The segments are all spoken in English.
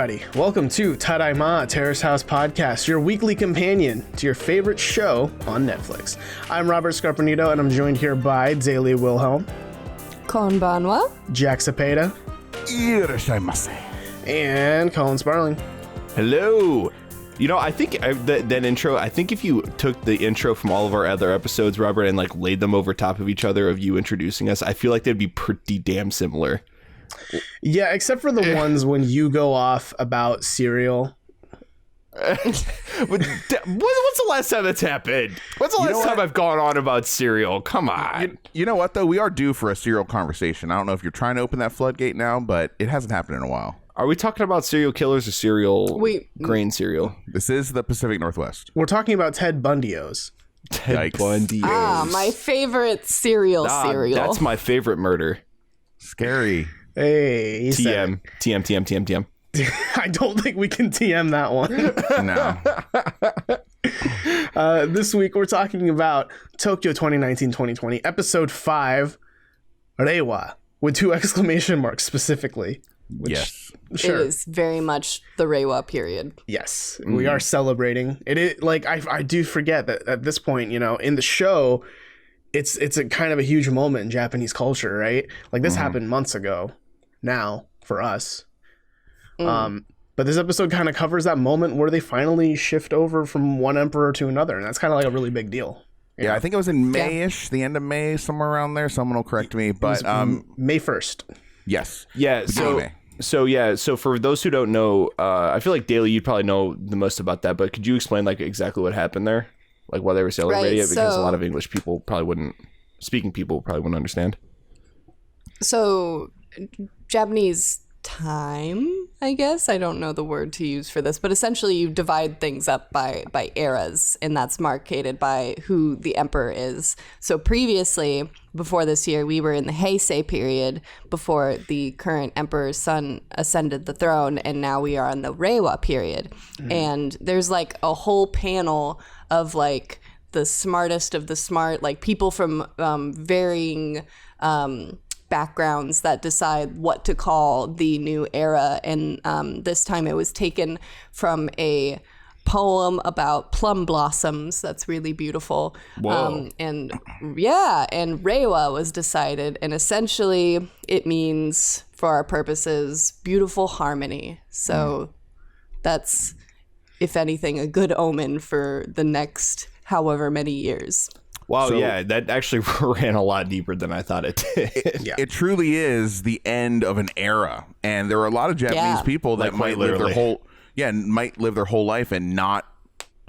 everybody. Welcome to Tadaima, Terrace House Podcast, your weekly companion to your favorite show on Netflix. I'm Robert Scarpanito, and I'm joined here by Daily Wilhelm, Konbanwa, Jack Cepeda, Irashaimase, and Colin Sparling. Hello. You know, I think that intro, I think if you took the intro from all of our other episodes, Robert, and like laid them over top of each other of you introducing us, I feel like they'd be pretty damn similar. Yeah, except for the ones when you go off about cereal. What's the last time that's happened? What's the last time I've gone on about cereal? Come on. You know what, though? We are due for a cereal conversation. I don't know if you're trying to open that floodgate now, but it hasn't happened in a while. Are we talking about serial killers or grain cereal? This is the Pacific Northwest. We're talking about Ted Bundy's. Ted Bundy's. my favorite cereal. That's my favorite murder. Scary. Hey, he said TM. I don't think we can TM that one. No. This week we're talking about Tokyo 2019-2020, episode 5, Reiwa, with 2 exclamation marks specifically. Yes. Sure. It is very much the Reiwa period. Yes, we are celebrating. It is like I do forget that at this point, you know, in the show, it's a kind of a huge moment in Japanese culture, right? Like this happened months ago now for us. But this episode kind of covers that moment where they finally shift over from one emperor to another, and that's kind of like a really big deal. Yeah, I think it was in May-ish, the end of May, somewhere around there. Someone will correct me, but May 1st. Yes. Yeah, so for those who don't know, I feel like Daily, you'd probably know the most about that, but could you explain like exactly what happened there? Like why they were celebrating it? Because a lot of English people probably wouldn't understand. So Japanese time, I guess. I don't know the word to use for this, but essentially you divide things up by eras, and that's marked by who the emperor is. So previously, before this year, we were in the Heisei period before the current emperor's son ascended the throne, and now we are on the Reiwa period. And there's like a whole panel of like the smartest of the smart, like people from varying backgrounds that decide what to call the new era. And this time it was taken from a poem about plum blossoms that's really beautiful. Whoa. And Reiwa was decided, and essentially it means, for our purposes, beautiful harmony. So that's, if anything, a good omen for the next however many years. Wow, yeah, that actually ran a lot deeper than I thought it did. It truly is the end of an era, and there are a lot of Japanese people that might live their whole life and not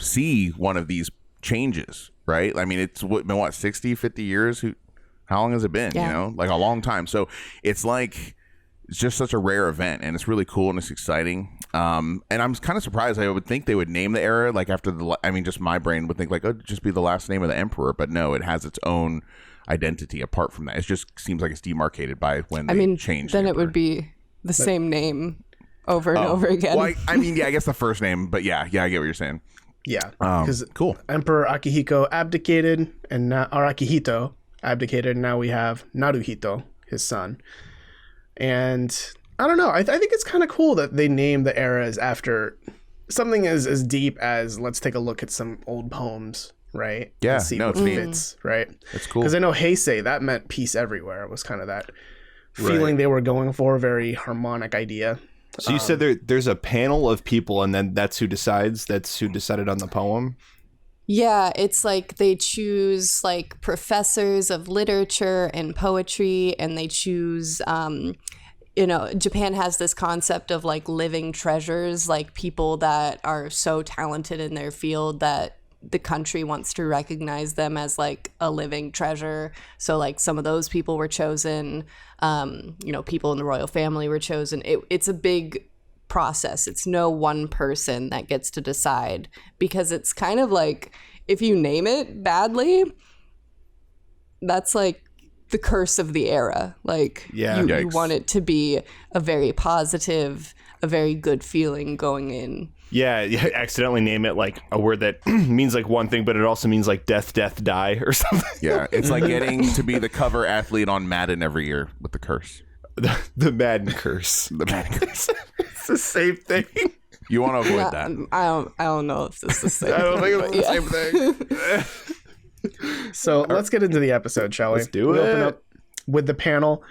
see one of these changes, right? I mean, it's been what, 60, 50 years? How long has it been? You know, like a long time. So it's like it's just such a rare event, and it's really cool and it's exciting. And I'm kind of surprised. I would think they would name the era like after just my brain would think like, oh, it'd just be the last name of the emperor. But no, it has its own identity apart from that. It just seems like it's demarcated by when they change. Then it would be the same name over and over again. Well, I guess the first name, but yeah, I get what you're saying. Yeah, because cool. Emperor Akihiko abdicated, and Akihito abdicated, and now we have Naruhito, his son. And I don't know. I think it's kind of cool that they name the eras after something as deep as, let's take a look at some old poems, right? Yeah, and see what fits, right? It's cool. Because I know Heisei, that meant peace everywhere. It was kind of that feeling they were going for, a very harmonic idea. So you said there's a panel of people, and then that's who decides? That's who decided on the poem? Yeah, it's like they choose like professors of literature and poetry, and they choose, Japan has this concept of like living treasures, like people that are so talented in their field that the country wants to recognize them as like a living treasure. So like some of those people were chosen, people in the royal family were chosen. It's a big process. It's no one person that gets to decide, because it's kind of like if you name it badly, that's like the curse of the era. Like you want it to be a very positive, a very good feeling going in. Yeah, you accidentally name it like a word that means like one thing, but it also means like death, die or something. Yeah, it's like getting to be the cover athlete on Madden every year with the curse. The Madden curse. The Madden curse. the same thing. You want to avoid that. I don't know if this is the same I don't think it's the same thing. So let's get into the episode, shall we? Let's do we it. Open up with the panel.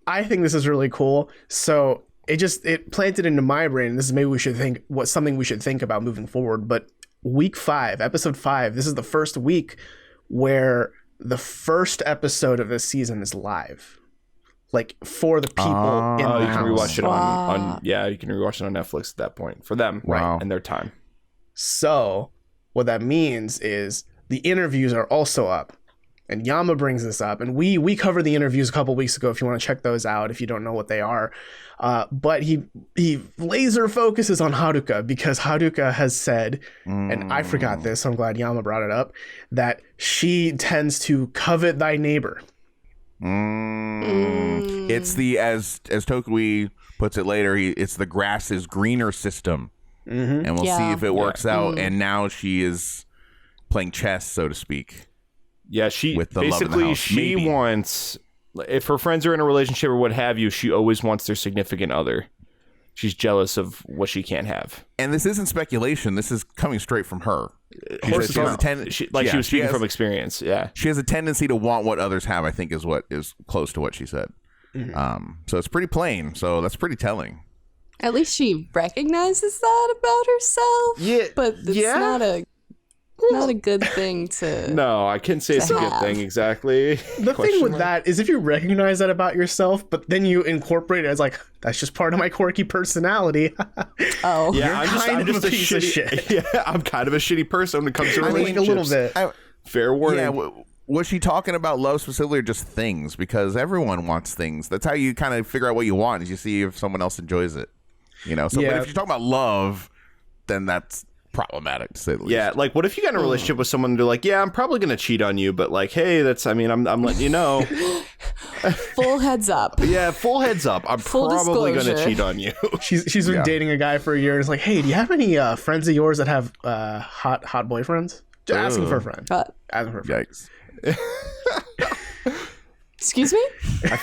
I think this is really cool. So it planted into my brain. This is maybe something we should think about moving forward. But week 5, episode 5, this is the first week where the first episode of this season is live. Like for the people in the you house. can rewatch it on you can rewatch it on Netflix at that point for them, right? And their time. So what that means is the interviews are also up. And Yama brings this up, and we covered the interviews a couple weeks ago if you want to check those out if you don't know what they are. But he laser focuses on Haruka because Haruka has said, and I forgot this, so I'm glad Yama brought it up, that she tends to covet thy neighbor. It's the as Tokui puts it later, it's the grass is greener system, and we'll see if it works out. And now she is playing chess, so to speak. Yeah, she with the basically love she wants, if her friends are in a relationship or what have you, she always wants their significant other. She's jealous of what she can't have. And this isn't speculation. This is coming straight from her. She was speaking from experience. Yeah, she has a tendency to want what others have, I think, is what is close to what she said. So it's pretty plain. So that's pretty telling. At least she recognizes that about herself. Yeah, but it's not a good thing to. No, I can't say it's a good thing exactly. The thing with that is if you recognize that about yourself, but then you incorporate it as like, that's just part of my quirky personality. Oh, yeah, I'm just a piece of shit. Yeah, I'm kind of a shitty person when it comes to relationships. A little bit. Fair warning. Yeah, was she talking about love specifically or just things? Because everyone wants things. That's how you kind of figure out what you want, is you see if someone else enjoys it. You know, so but if you're talking about love, then that's problematic to say the least. Yeah, like what if you got in a relationship with someone and they're like, yeah, I'm probably gonna cheat on you, but like, hey, I'm letting you know. Full heads up. Yeah, full heads up. I'm Full probably disclosure. gonna cheat on you. She's been dating a guy for a year and it's like, hey, do you have any friends of yours that have hot boyfriends? Just asking for a friend. Asking for a friend. Yikes. Excuse me? I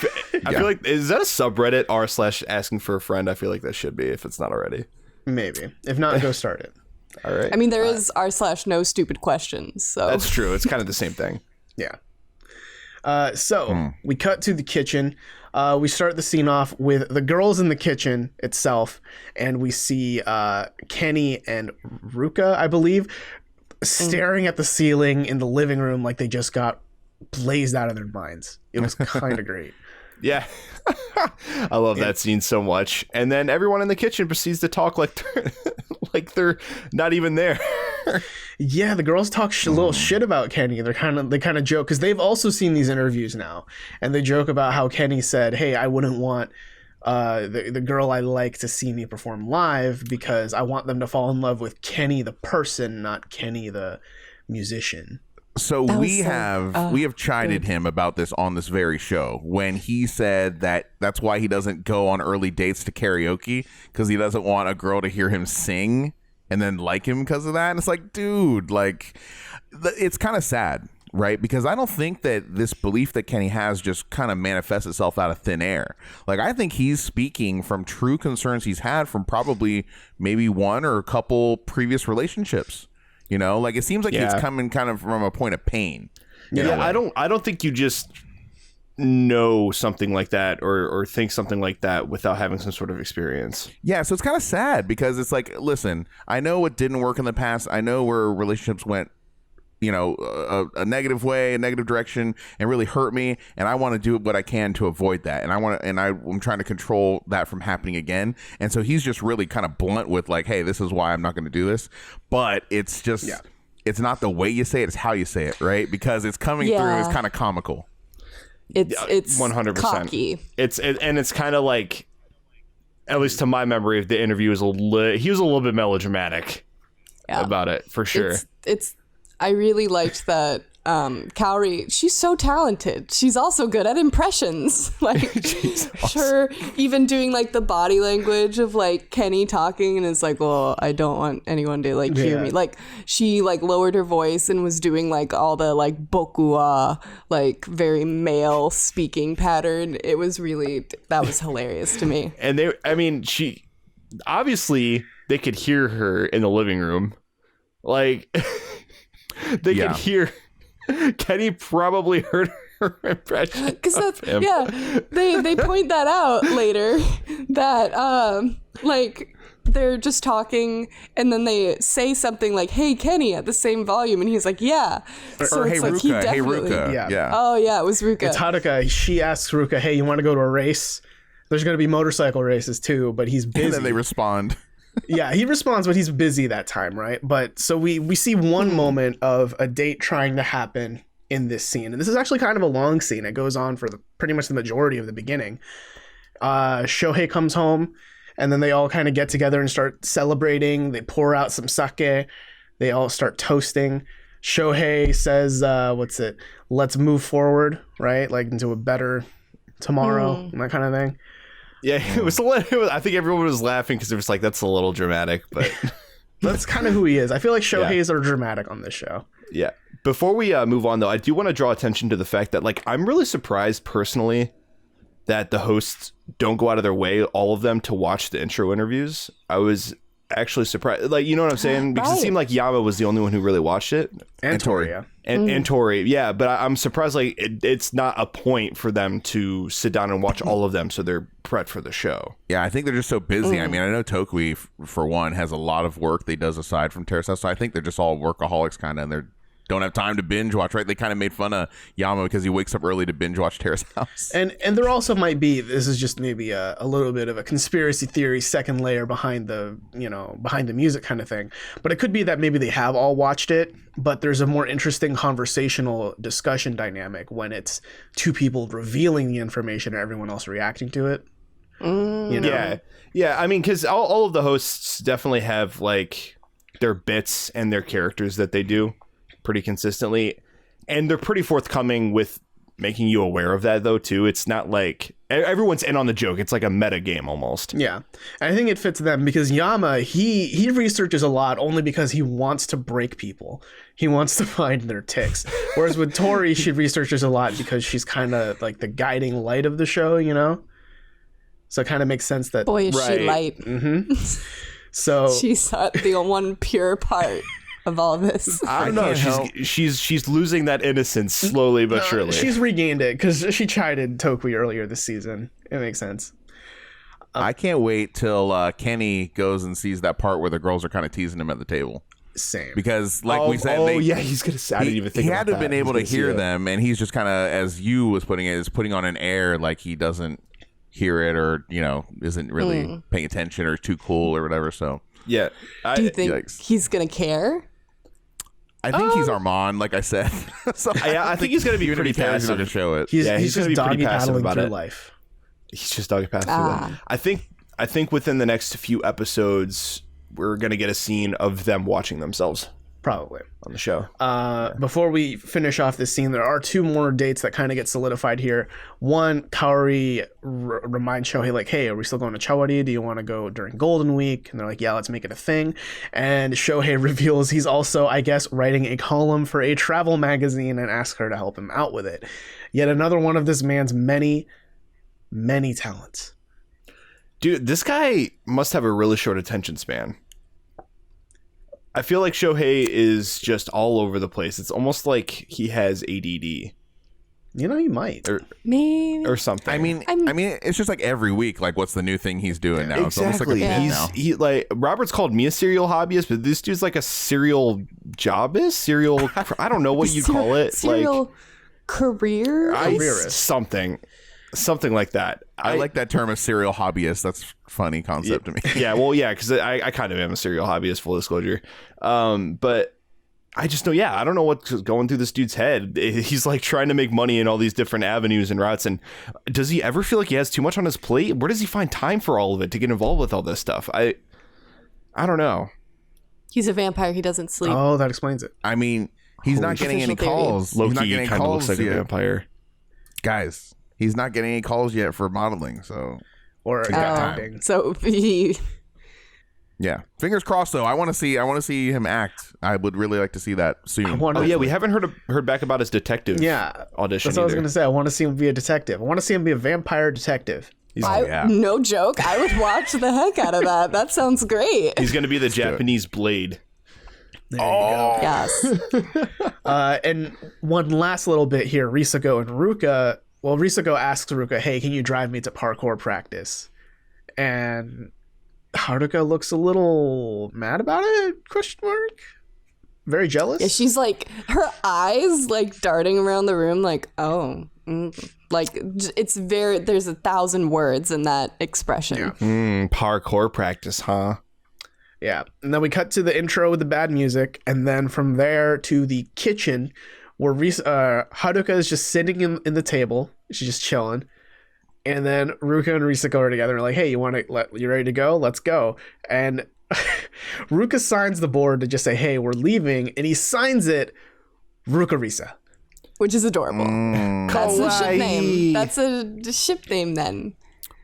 feel like, is that a subreddit r/asking for a friend? I feel like that should be, if it's not already. Maybe. If not, go start it. All right. I mean, there is r/no stupid questions. So that's true. It's kind of the same thing. Yeah. We cut to the kitchen. We start the scene off with the girls in the kitchen itself, and we see Kenny and Ruka, I believe, staring at the ceiling in the living room like they just got blazed out of their minds. It was kind of great. Yeah. I love that scene so much. And then everyone in the kitchen proceeds to talk like they're not even there. Yeah, the girls talk a little shit about Kenny. They kind of joke because they've also seen these interviews now, and they joke about how Kenny said, "Hey, I wouldn't want the girl I like to see me perform live because I want them to fall in love with Kenny the person, not Kenny the musician." So we have chided him about this on this very show when he said that that's why he doesn't go on early dates to karaoke, because he doesn't want a girl to hear him sing and then like him because of that. And it's like, dude, like, it's kind of sad, right? Because I don't think that this belief that Kenny has just kind of manifests itself out of thin air. Like, I think he's speaking from true concerns he's had from probably maybe one or a couple previous relationships. You know, like, it seems like it's coming kind of from a point of pain. Yeah, I don't think you just know something like that or think something like that without having some sort of experience. Yeah, so it's kind of sad because it's like, listen, I know what didn't work in the past. I know where relationships went, you know, a negative way, a negative direction, and really hurt me, and I want to do what I can to avoid that, and I'm trying to control that from happening again. And so he's just really kind of blunt with like, hey, this is why I'm not going to do this. But it's just it's not the way you say it, it's how you say it, right? Because it's coming through, it's kind of comical. It's 100%. Cocky. It's kind of like, at least to my memory of the interview, he was a little bit melodramatic about it, for sure. I really liked that Kaori, she's so talented. She's also good at impressions. Like, her even doing like the body language of like Kenny talking, and it's like, well, I don't want anyone to like hear me. Like, she like lowered her voice and was doing like all the like boku wa, like very male speaking pattern. It was really, that was hilarious to me. And obviously they could hear her in the living room. Like, they could hear. Kenny probably heard her impression. Because that's they point that out later that like they're just talking and then they say something like, "Hey Kenny," at the same volume, and he's like, "Yeah." So or it's "Hey like, Ruka," he definitely, "Hey Ruka," Yeah. Oh yeah, it was Ruka. It's Haruka. She asks Ruka, "Hey, you want to go to a race? There's going to be motorcycle races too," but he's busy. And then they respond. Yeah, he responds, but he's busy that time, right? But so we see one moment of a date trying to happen in this scene, and this is actually kind of a long scene. It goes on for pretty much the majority of the beginning. Shohei comes home, and then they all kind of get together and start celebrating. They pour out some sake. They all start toasting. Shohei says, "Let's move forward," right? Like into a better tomorrow, and that kind of thing. Yeah, it was I think everyone was laughing because it was like, that's a little dramatic, but that's kind of who he is. I feel like Shoheis are dramatic on this show. Yeah. Before we move on, though, I do want to draw attention to the fact that, like, I'm really surprised personally that the hosts don't go out of their way, all of them, to watch the intro interviews. I was actually surprised. Like, you know what I'm saying? Because it seemed like Yama was the only one who really watched it. And Tori, yeah. And Tori, yeah. But I'm surprised, like, it's not a point for them to sit down and watch all of them so they're prepped for the show. Yeah, I think they're just so busy. I mean, I know Tokui, for one, has a lot of work they does aside from Terrace House, so I think they're just all workaholics kind of, and they're don't have time to binge watch, right? They kind of made fun of Yama because he wakes up early to binge watch Terrace House. And there also might be, this is just maybe a little bit of a conspiracy theory second layer behind the music kind of thing. But it could be that maybe they have all watched it, but there's a more interesting conversational discussion dynamic when it's two people revealing the information and everyone else reacting to it. You know? Yeah. I mean, because all of the hosts definitely have like their bits and their characters that they do pretty consistently, and they're pretty forthcoming with making you aware of that, though, too. It's not like everyone's in on the joke. It's like a meta game almost. Yeah. And I think it fits them because Yama, he researches a lot only because he wants to break people. He wants to find their tics. Whereas with Tori, she researches a lot because she's kind of like the guiding light of the show, you know? So it kind of makes sense that... Boy, is she light. Mm-hmm. So... She's the one pure part of all this. I don't know. She's losing that innocence slowly but surely. She's regained it because she chided Tokui earlier this season. It makes sense. I can't wait till Kenny goes and sees that part where the girls are kind of teasing him at the table. Same. Because like we said, he's gonna say, I didn't even think he about had to have that. been able to hear them, and he's just kind of, as you was putting it, is putting on an air like he doesn't hear it, or isn't really paying attention, or too cool or whatever. So yeah, do you think he's gonna care? I think he's Armand, like I said. So I think he's going to be pretty passive to show it. He's just doggy paddling through life. He's just doggy paddling through life. I think within the next few episodes, we're going to get a scene of them watching themselves. Probably. On the show. Before we finish off this scene, there are two more dates that kind of get solidified here. One, Kaori reminds Shohei, like, hey, are we still going to Chawari? Do you want to go during Golden Week? And they're like, yeah, let's make it a thing. And Shohei reveals he's also, I guess, writing a column for a travel magazine and asks her to help him out with it. Yet another one of this man's many, many talents. Dude, this guy must have a really short attention span. I feel like Shohei is just all over the place. It's almost like he has ADD. He might. Maybe. Or something. I mean, it's just like every week, like, what's the new thing he's doing now? Exactly. It's almost like a bit now. He like, Robert's called me a serial hobbyist, but this dude's like a serial jobbist? I don't know what you call it. Serial careerist? Something like that. I like that term, a serial hobbyist. That's a funny concept to me. Yeah, well, yeah, because I kind of am a serial hobbyist, full disclosure. But I just know, I don't know what's going through this dude's head. He's like trying to make money in all these different avenues and routes. And does he ever feel like he has too much on his plate? Where does he find time for all of it to get involved with all this stuff? I don't know. He's a vampire. He doesn't sleep. Oh, that explains it. I mean, he's not getting any calls. Loki kind of looks like a vampire. Guys, he's not getting any calls yet for modeling, so or acting. So yeah, fingers crossed. Though I want to see him act. I would really like to see that soon. We haven't heard back about his detective. audition. That's what I was going to say. I want to see him be a detective. I want to see him be a vampire detective. No joke. I would watch the heck out of that. That sounds great. He's going to be the Japanese Blade. There you go. Yes. And one last little bit here, Risako and Ruka. Well, Risako asks Ruka, hey, can you drive me to parkour practice? And Haruka looks a little mad about it, question mark? Very jealous? Yeah, she's like, her eyes like darting around the room like, oh, like it's very, there's 1,000 words in that expression. Yeah. Parkour practice, huh? Yeah. And then we cut to the intro with the bad music. And then from there to the kitchen where Haruka is just sitting in the table. She's just chilling. And then Ruka and Risako are together and like, hey, you ready to go? Let's go. And Ruka signs the board to just say, hey, we're leaving. And he signs it Ruka-Risa. Which is adorable. That's the ship name. That's a ship name then.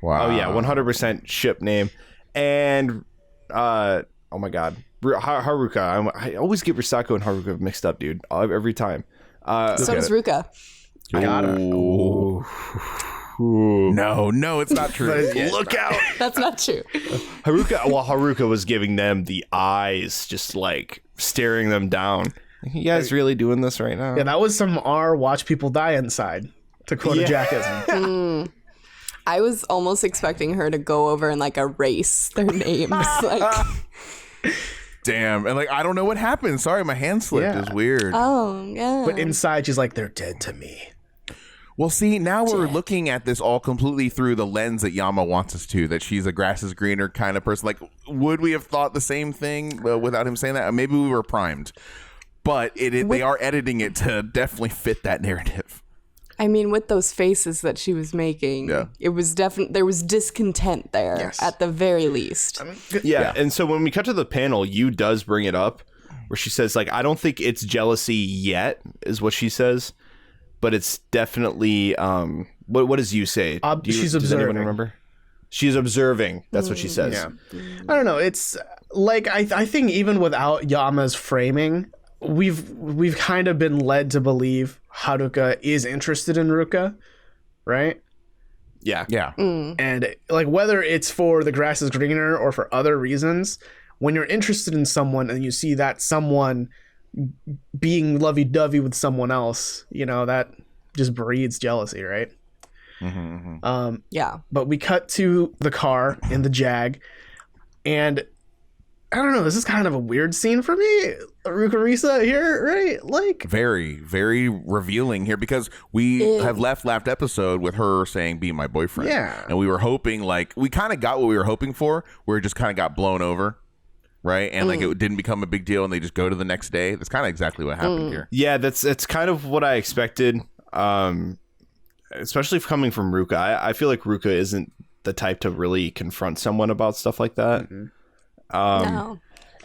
Wow. Oh, yeah. 100% ship name. And, oh my God. Haruka. I always get Risako and Haruka mixed up, dude. Every time. So does Ruka. Got her. No, it's not true. Look out. That's not true. Haruka was giving them the eyes, just like staring them down. You guys really doing this right now? Yeah, that was some watch people die inside, to quote a Jackism. I was almost expecting her to go over and like erase their names. Like, damn. And like, I don't know what happened. Sorry, my hand slipped. It's weird. oh, yeah. But inside, she's like, they're dead to me. Well, see, now we're looking at this all completely through the lens that Yama wants us to, that she's a grass is greener kind of person. Like, would we have thought the same thing without him saying that? Maybe we were primed. But they are editing it to definitely fit that narrative. I mean, with those faces that she was making, it was definitely, there was discontent there at the very least. Yeah. And so when we cut to the panel, Yu does bring it up where she says, like, I don't think it's jealousy yet, is what she says. But it's definitely, what does Yu say? She's does observing. Anyone remember? She's observing. That's what she says. Yeah. I don't know. It's like, I think even without Yama's framing, we've kind of been led to believe Haruka is interested in Ruka, right? Yeah. Yeah. And like, whether it's for the grass is greener or for other reasons, when you're interested in someone and you see that someone being lovey-dovey with someone else, you know, that just breeds jealousy, right? Yeah. But we cut to the car in the Jag, and I don't know, this is kind of a weird scene for me. Ruka-Risa here, right? Like, very, very revealing here, because we have left last episode with her saying, be my boyfriend. Yeah. And we were hoping, like, we kind of got what we were hoping for, where it just kind of got blown over. Right. And like, it didn't become a big deal and they just go to the next day. That's kind of exactly what happened here. Yeah, that's kind of what I expected. Especially coming from Ruka. I feel like Ruka isn't the type to really confront someone about stuff like that. No.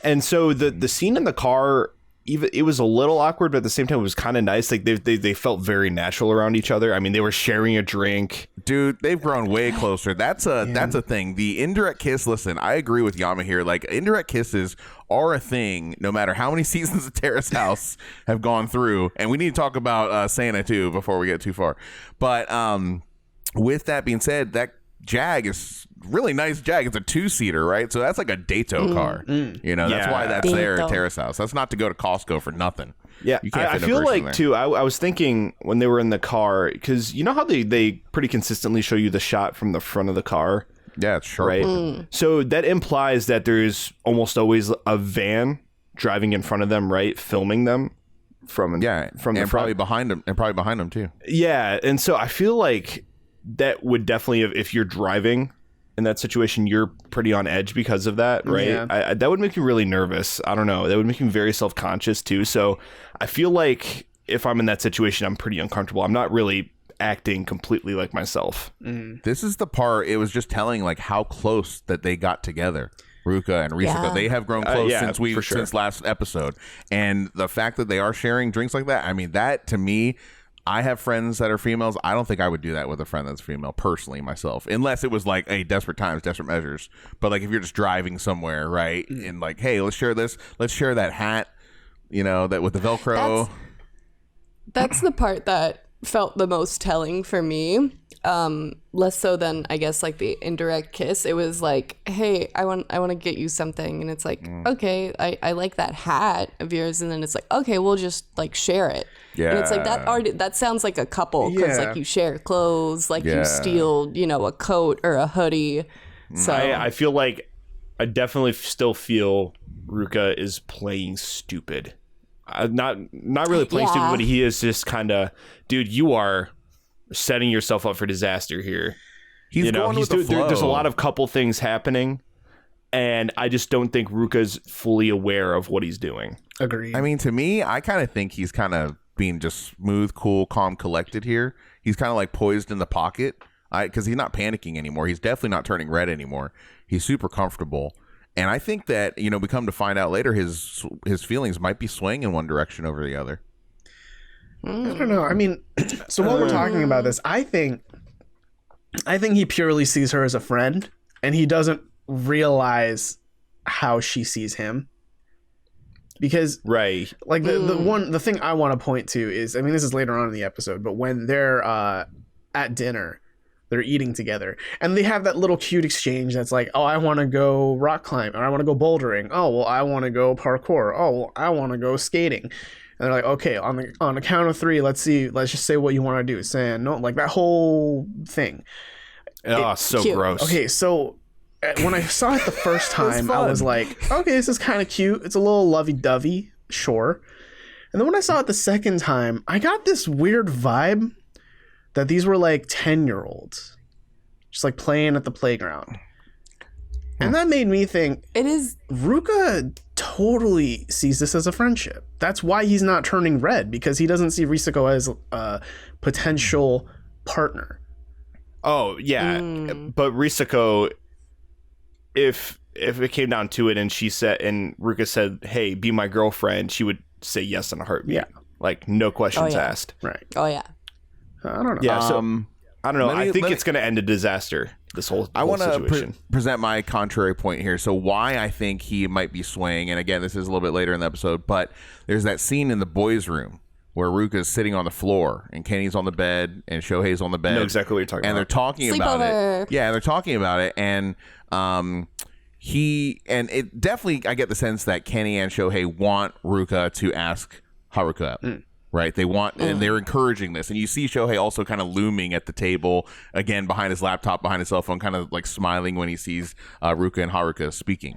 And so the scene in the car, even it was a little awkward, but at the same time it was kind of nice. Like they felt very natural around each other. I mean, they were sharing a drink. Dude, they've grown way closer. That's a thing. The indirect kiss, listen, I agree with Yama here. Like, indirect kisses are a thing no matter how many seasons of Terrace House have gone through. And we need to talk about Santa too before we get too far. But with that being said, that Jag is really nice. Jag, it's a 2-seater, right? So that's like a Dato car. You know, that's why that's there at Terrace House. That's not to go to Costco for nothing. Yeah, you can't I feel like there. Too. I was thinking when they were in the car, because you know how they pretty consistently show you the shot from the front of the car. Yeah, it's sharp. Right. So that implies that there's almost always a van driving in front of them, right, filming them from the and probably behind them too. Yeah, and so I feel like that would definitely, if you're driving in that situation, you're pretty on edge because of that, right? Yeah. That would make me really nervous. I don't know. That would make me very self-conscious too. So I feel like if I'm in that situation, I'm pretty uncomfortable. I'm not really acting completely like myself. This is the part, it was just telling like how close that they got together. Ruka and Risako, Yeah. They have grown close for since last episode. And the fact that they are sharing drinks like that, I mean, that to me, I have friends that are females. I don't think I would do that with a friend that's female, personally, myself, unless it was like, hey, desperate times, desperate measures. But like, if you're just driving somewhere, right, and like, hey, let's share this, let's share that hat, you know, that with the Velcro. That's the part that felt the most telling for me. Less so than I guess like the indirect kiss. It was like, hey, I want to get you something, and it's like, okay, I like that hat of yours, and then it's like, okay, we'll just like share it. Yeah, and it's like that sounds like a couple because like you share clothes, like you steal, a coat or a hoodie. So I feel like I definitely still feel Ruka is playing stupid. Not really playing stupid, but he is just kind of, dude, you are setting yourself up for disaster here. He's going with the flow. There's a lot of couple things happening, and I just don't think Ruka's fully aware of what he's doing. Agreed. I mean, to me, I kind of think he's kind of being just smooth, cool, calm, collected here. He's kind of like poised in the pocket because he's not panicking anymore. He's definitely not turning red anymore. He's super comfortable. And I think that, we come to find out later his feelings might be swaying in one direction over the other. I don't know. I mean, so while we're talking about this, I think he purely sees her as a friend, and he doesn't realize how she sees him. Because right, like the thing I want to point to is, I mean, this is later on in the episode, but when they're at dinner, they're eating together, and they have that little cute exchange that's like, oh, I want to go rock climb, or I want to go bouldering. Oh, well, I want to go parkour. Oh, well, I want to go skating. And they're like, okay, on the count of 3, let's just say what you want to do. Saying no, like that whole thing. Oh, so cute. Gross. Okay, so when I saw it the first time, I was like, okay, this is kind of cute. It's a little lovey-dovey, sure. And then when I saw it the second time, I got this weird vibe that these were like 10-year-olds just like playing at the playground. And that made me think, Ruka totally sees this as a friendship. That's why he's not turning red, because he doesn't see Risako as a potential partner. Oh, yeah. But Risako, if it came down to it and Ruka said, hey, be my girlfriend, she would say yes in a heartbeat. Yeah. Like, no questions asked. Right. Oh, yeah. I don't know. Yeah, so, I don't know. I think it's going to end in disaster, this whole situation. I want to present my contrary point here. So why I think he might be swaying, and again, this is a little bit later in the episode, but there's that scene in the boys' room where Ruka's sitting on the floor and Kenny's on the bed and Shohei's on the bed. I know exactly what you're talking about. And they're talking about it. Yeah, they're talking about it. And it definitely, I get the sense that Kenny and Shohei want Ruka to ask Haruka out. Right, they want, and they're encouraging this, and you see Shohei also kind of looming at the table again behind his laptop, behind his cell phone, kind of like smiling when he sees Ruka and Haruka speaking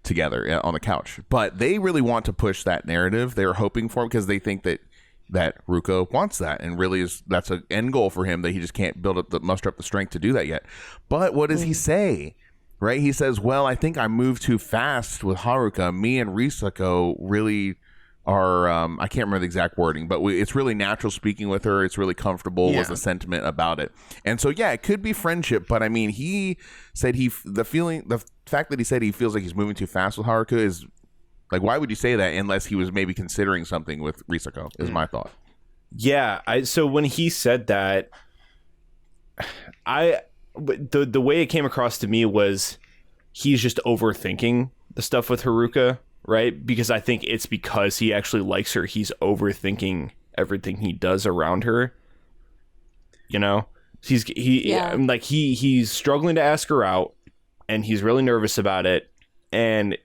together on the couch. But they really want to push that narrative. They're hoping for it because they think that Ruka wants that, and really that's an end goal for him that he just can't muster up the strength to do that yet. But what does he say? Right, he says, "Well, I think I moved too fast with Haruka. Me and Risako really." I can't remember the exact wording, but it's really natural speaking with her. It's really comfortable was the sentiment about it. And so, yeah, it could be friendship, but I mean, he said the fact that he said he feels like he's moving too fast with Haruka is like, why would you say that unless he was maybe considering something with Risako is my thought. Yeah. So when he said that, the way it came across to me was he's just overthinking the stuff with Haruka. Right? Because I think it's because he actually likes her. He's overthinking everything he does around her. He's struggling to ask her out, and he's really nervous about it. And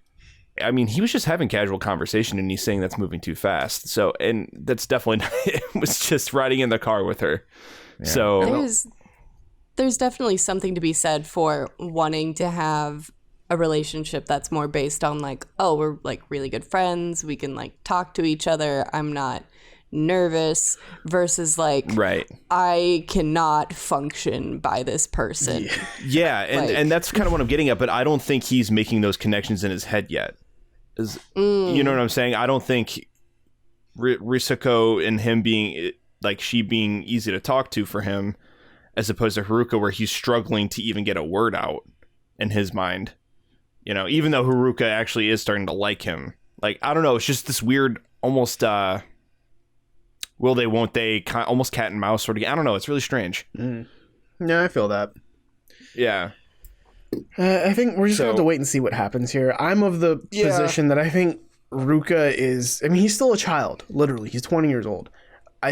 I mean, he was just having casual conversation, and he's saying that's moving too fast. So, and that's definitely it was just riding in the car with her. Yeah. So there's definitely something to be said for wanting to have a relationship that's more based on like, oh, we're like really good friends, we can like talk to each other, I'm not nervous, versus like, right, I cannot function by this person. Yeah, and that's kind of what I'm getting at, but I don't think he's making those connections in his head yet. You know what I'm saying? I don't think Risako and him being like, she being easy to talk to for him, as opposed to Haruka, where he's struggling to even get a word out in his mind. Even though Haruka actually is starting to like him. Like, I don't know. It's just this weird, almost, will they, won't they, almost cat and mouse sort of. I don't know. It's really strange. Yeah, I feel that. Yeah. I think we're just going to have to wait and see what happens here. I'm of the position that I think Ruka is, I mean, he's still a child. Literally. He's 20 years old.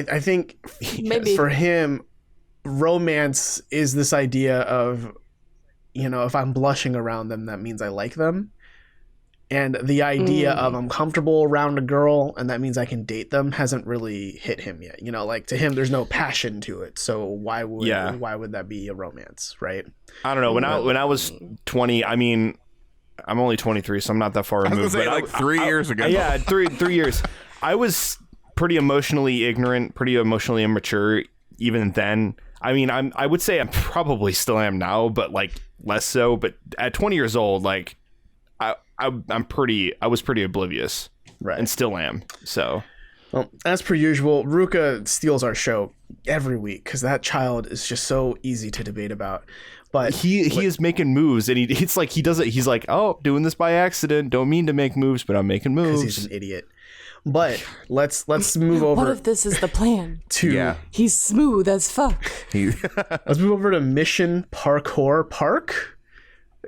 I think Maybe. for him, romance is this idea of, if I'm blushing around them, that means I like them. And the idea of I'm comfortable around a girl and that means I can date them hasn't really hit him yet. Like to him, there's no passion to it. So why would that be a romance, right? I don't know. When I was 20, I mean, I'm only 23, so I'm not that far removed. I was gonna say, like 3 years ago. Yeah, 3 years. I was pretty emotionally ignorant, pretty emotionally immature even then. I mean, I would say I probably still am now, but like less so. But at 20 years old, like I was pretty oblivious, right, and still am. So, well, as per usual, Ruka steals our show every week because that child is just so easy to debate about. But he is making moves, and it's like he does it. He's like, oh, doing this by accident. Don't mean to make moves, but I'm making moves. He's an idiot. But let's move over. What if this is the plan? He's smooth as fuck. Let's move over to Mission Parkour Park.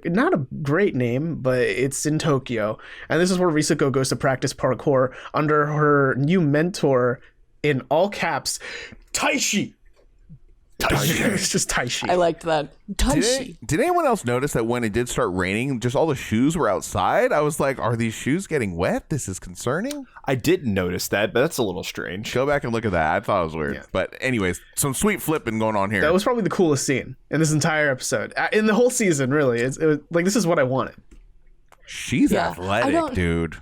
Not a great name, but it's in Tokyo. And this is where Risako goes to practice parkour under her new mentor, in all caps, Taishi. It's just Taishi. I liked that. Taishi. Did anyone else notice that when it did start raining, just all the shoes were outside? I was like, are these shoes getting wet? This is concerning. I didn't notice that, but that's a little strange. Go back and look at that. I thought it was weird. Yeah. But anyways, some sweet flipping going on here. That was probably the coolest scene in this entire episode. In the whole season, really. It was like, this is what I wanted. She's athletic, dude.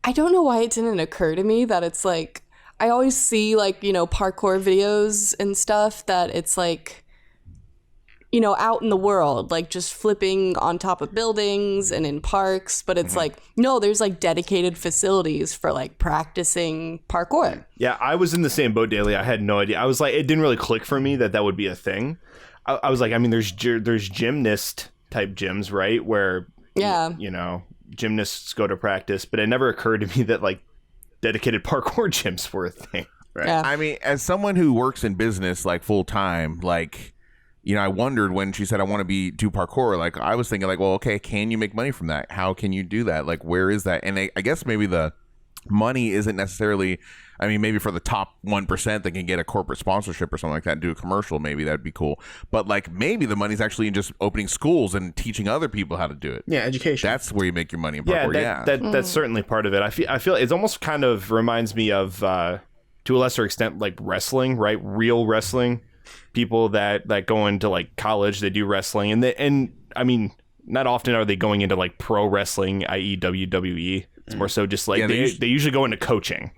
I don't know why it didn't occur to me that it's like, I always see like, parkour videos and stuff that it's like, out in the world, like just flipping on top of buildings and in parks. But it's like, no, there's like dedicated facilities for like practicing parkour. Yeah, I was in the same boat, Daily. I had no idea. I was like, it didn't really click for me that would be a thing. I was like, I mean, there's gymnast type gyms, right? Where, gymnasts go to practice. But it never occurred to me that like dedicated parkour gyms were a thing. Right. Yeah. I mean, as someone who works in business like full time, like, I wondered when she said I want to do parkour, like I was thinking like, well, okay, can you make money from that? How can you do that? Like, where is that? And I guess maybe the money isn't necessarily, I mean, maybe for the top 1% that can get a corporate sponsorship or something like that and do a commercial, maybe that'd be cool. But like maybe the money's actually in just opening schools and teaching other people how to do it. Yeah, education. That's where you make your money in parkour. That's certainly part of it. I feel it almost kind of reminds me of to a lesser extent like wrestling, right? Real wrestling. People that go into like college, they do wrestling, and I mean, not often are they going into like pro wrestling, i.e. WWE. It's more so just like they usually go into coaching.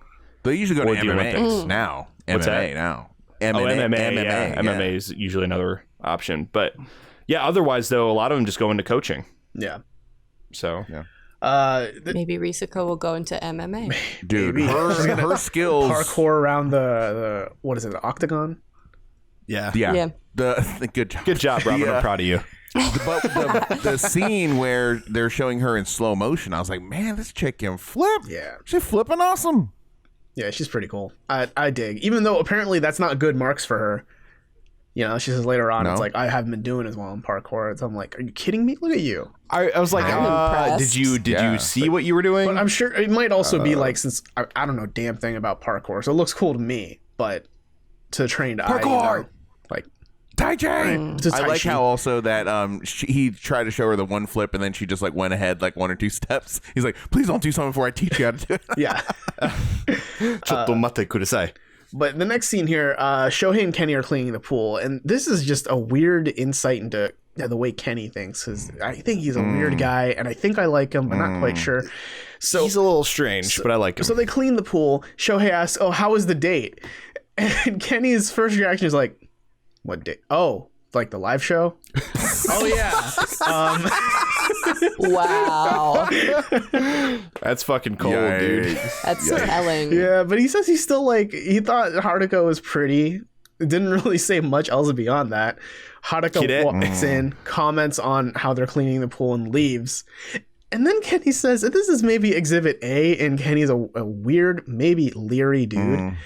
They usually go to MMA now. What's MMA that? now. MMA. Yeah. MMA is usually another option, but yeah. Otherwise, though, a lot of them just go into coaching. Yeah. So maybe Risako will go into MMA. Dude, her skills parkour around the what is it? The octagon. Yeah. Good job. Good job, Robin. I'm proud of you. But the scene where they're showing her in slow motion, I was like, man, this chick can flip. Yeah. She's flipping awesome. Yeah, she's pretty cool. I dig. Even though apparently that's not good marks for her. She says later on, it's like, I haven't been doing as well in parkour. So I'm like, are you kidding me? Look at you. I was like, did you see what you were doing? But I'm sure it might also be like, since I don't know damn thing about parkour, so it looks cool to me, but to the trained eye, like Tai Chi. I like how also that he tried to show her the one flip and then she just like went ahead like one or two steps. He's like, please don't do something before I teach you how to do it. Yeah. Chotto mate kudasai. But the next scene here, Shohei and Kenny are cleaning the pool, and this is just a weird insight into the way Kenny thinks. Because I think he's a weird guy, and I think I like him, but not quite sure. So he's a little strange, but I like him. So they clean the pool. Shohei asks, "Oh, how was the date?" And Kenny's first reaction is like, "What date? Oh, like the live show?" Oh yeah. Wow. That's fucking cold, dude. That's telling. Yeah, but he says he's still like, he thought Haruka was pretty. Didn't really say much else beyond that. Haruka walks in, comments on how they're cleaning the pool, and leaves. And then Kenny says, this is maybe Exhibit A, and Kenny's a weird, maybe leery dude.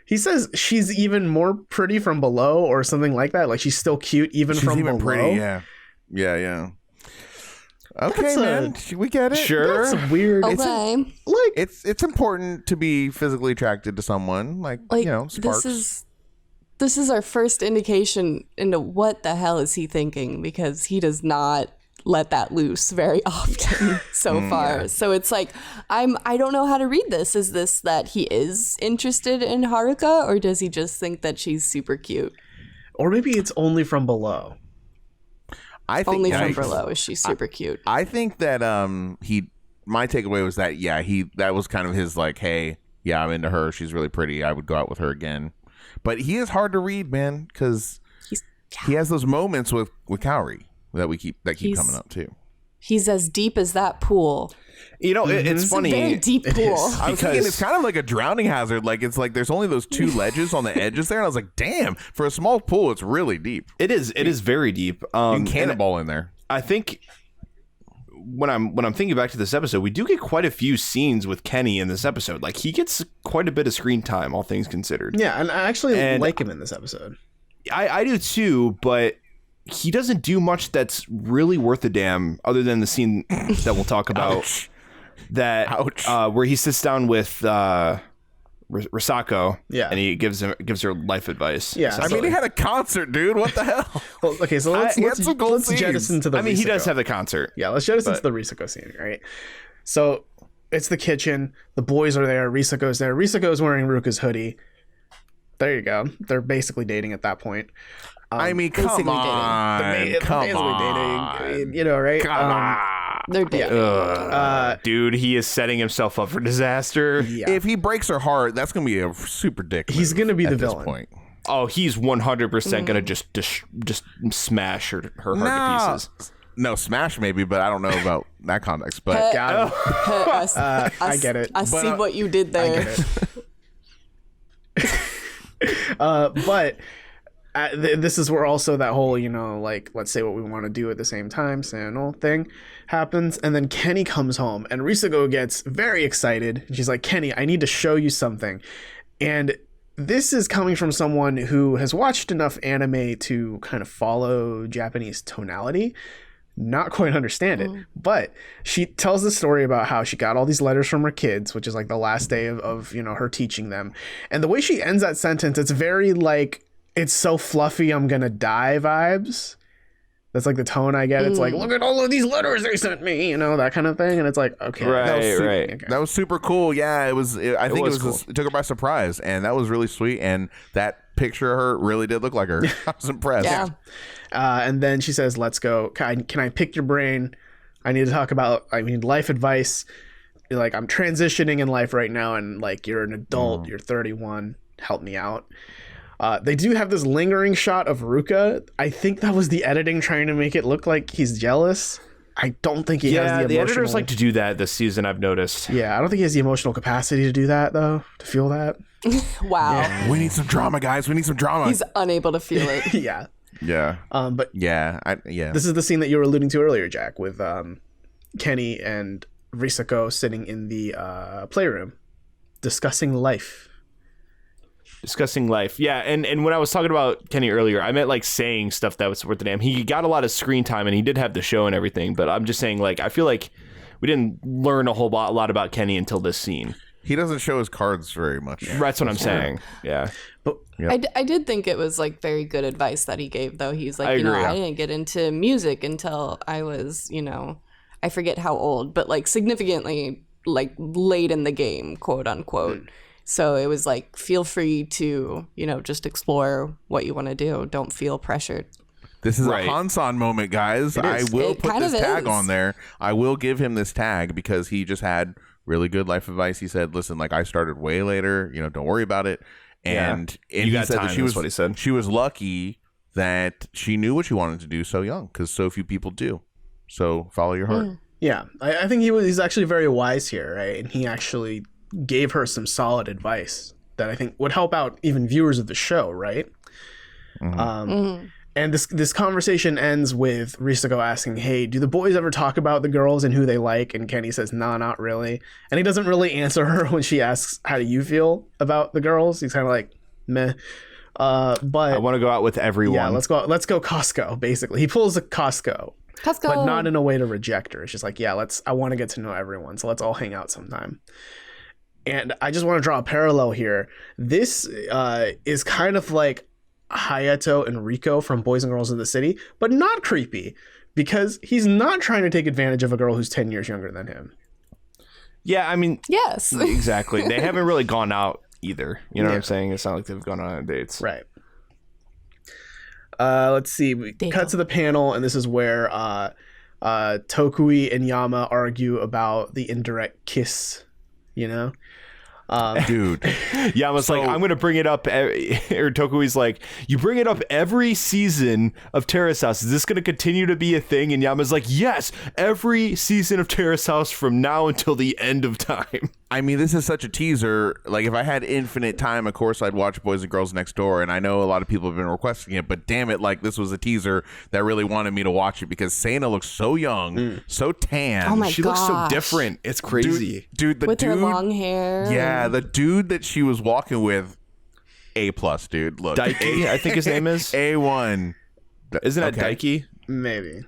He says she's even more pretty from below or something like that. Like she's still cute even from below. Pretty, yeah. Okay, man, we get it. Sure. That's weird. Okay. It's important to be physically attracted to someone, like sparks. This is our first indication into what the hell is he thinking, because he does not let that loose very often so far. Yeah. So it's like, I don't know how to read this. Is this that he is interested in Haruka, or does he just think that she's super cute? Or maybe it's only from below. I think only from below is she super cute. I think that my takeaway was that that was kind of his like, hey, yeah, I'm into her. She's really pretty. I would go out with her again. But he is hard to read, man, because he has those moments with Kaori that keep coming up too. He's as deep as that pool. It's funny. A very deep pool. I was thinking it's kind of like a drowning hazard. Like it's like there's only those two ledges on the edges there, and I was like, damn, for a small pool, it's really deep. It is very deep. You can cannonball in there. I think when I'm thinking back to this episode, we do get quite a few scenes with Kenny in this episode. Like he gets quite a bit of screen time, all things considered. Yeah, and I actually like him in this episode. I do too, but he doesn't do much that's really worth a damn, other than the scene that we'll talk about. Ouch. Where he sits down with Risako, and he gives her life advice. Yeah, I mean, he had a concert, dude. What the hell? Well, okay, so let's jettison to the. He does have the concert. Yeah, let's jettison to the Risako scene, right? So it's the kitchen. The boys are there. Risako's there. Risako's wearing Ruka's hoodie. There you go. They're basically dating at that point. I mean, come on. Dating, right? Come on. They're dating. Dude, he is setting himself up for disaster. Yeah. If he breaks her heart, that's going to be a super dick move. He's going to be the villain. Point. Oh, he's 100% going to just smash her heart to pieces. No, smash maybe, but I don't know about that context. But I get it. I see what you did there. I get it. But this is where also that whole, like, let's say what we want to do at the same time, thing happens. And then Kenny comes home and Risako gets very excited. She's like, Kenny, I need to show you something. And this is coming from someone who has watched enough anime to kind of follow Japanese tonality. Not quite understand it, but she tells the story about how she got all these letters from her kids, which is like the last day of her teaching them. And the way she ends that sentence, it's very like, it's so fluffy, I'm gonna die vibes. That's like the tone I get. It's like, look at all of these letters they sent me, that kind of thing. And it's like, okay, right. That was super cool. Yeah, I think it took her by surprise, and that was really sweet. And that picture of her really did look like her. I was impressed. Yeah. And then she says, let's go. Can I pick your brain? I need life advice. Like, I'm transitioning in life right now, and like, you're an adult, you're 31, help me out. They do have this lingering shot of Ruka. I think that was the editing trying to make it look like he's jealous. I don't think he has the emotional... the editors like to do that this season, I've noticed. Yeah, I don't think he has the emotional capacity to do that, though, to feel that. Wow. Yeah. We need some drama, guys. We need some drama. He's unable to feel it. Yeah. Yeah. But yeah. This is the scene that you were alluding to earlier, Jack, with Kenny and Risako sitting in the playroom discussing life. Yeah. And when I was talking about Kenny earlier, I meant like saying stuff that was worth the damn. He got a lot of screen time and he did have the show and everything, but I'm just saying, like, I feel like we didn't learn a lot about Kenny until this scene. He doesn't show his cards very much. That's what I'm saying. Yeah. But I did think it was like very good advice that he gave, though. He's like, I didn't get into music until I was, I forget how old, but like significantly like late in the game, quote unquote. So it was like, feel free to, just explore what you want to do. Don't feel pressured. This is a Hansan moment, guys. I will put this tag on there. I will give him this tag because he just had really good life advice. He said, listen, like, I started way later, don't worry about it. And he said that she was lucky that she knew what she wanted to do so young, because so few people do. So follow your heart. Yeah, I think he's actually very wise here, right? And he actually gave her some solid advice that I think would help out even viewers of the show, right? And this conversation ends with Risako asking, hey, do the boys ever talk about the girls and who they like? And Kenny says, nah, not really. And he doesn't really answer her when she asks, how do you feel about the girls? He's kind of like, meh. But I want to go out with everyone. Yeah, let's go Costco, basically. He pulls a Costco. but not in a way to reject her. It's just like, yeah, I want to get to know everyone, so let's all hang out sometime. And I just want to draw a parallel here. This is kind of like Hayato and Riko from Boys and Girls in the City, but not creepy, because he's not trying to take advantage of a girl who's 10 years younger than him. Yeah, I mean, yes, exactly. They haven't really gone out either. You know what I'm saying? It's not like they've gone on dates. Right. Let's see. We cut to the panel, and this is where Tokui and Yama argue about the indirect kiss, you know? Dude. Yama's like, I'm going to bring it up. Or Tokui's like, you bring it up every season of Terrace House. Is this going to continue to be a thing? And Yama's like, yes, every season of Terrace House from now until the end of time. I mean, this is such a teaser. Like, if I had infinite time, of course, I'd watch Boys and Girls Next Door. And I know a lot of people have been requesting it, but damn it, like, this was a teaser that really wanted me to watch it because Sana looks so young, so tan. Oh my She looks so different. It's crazy. Dude, with her long hair. Yeah, the dude that she was walking with, A+, dude. Look. Daiki, I think his name is. A1. Isn't that Daiki? Maybe.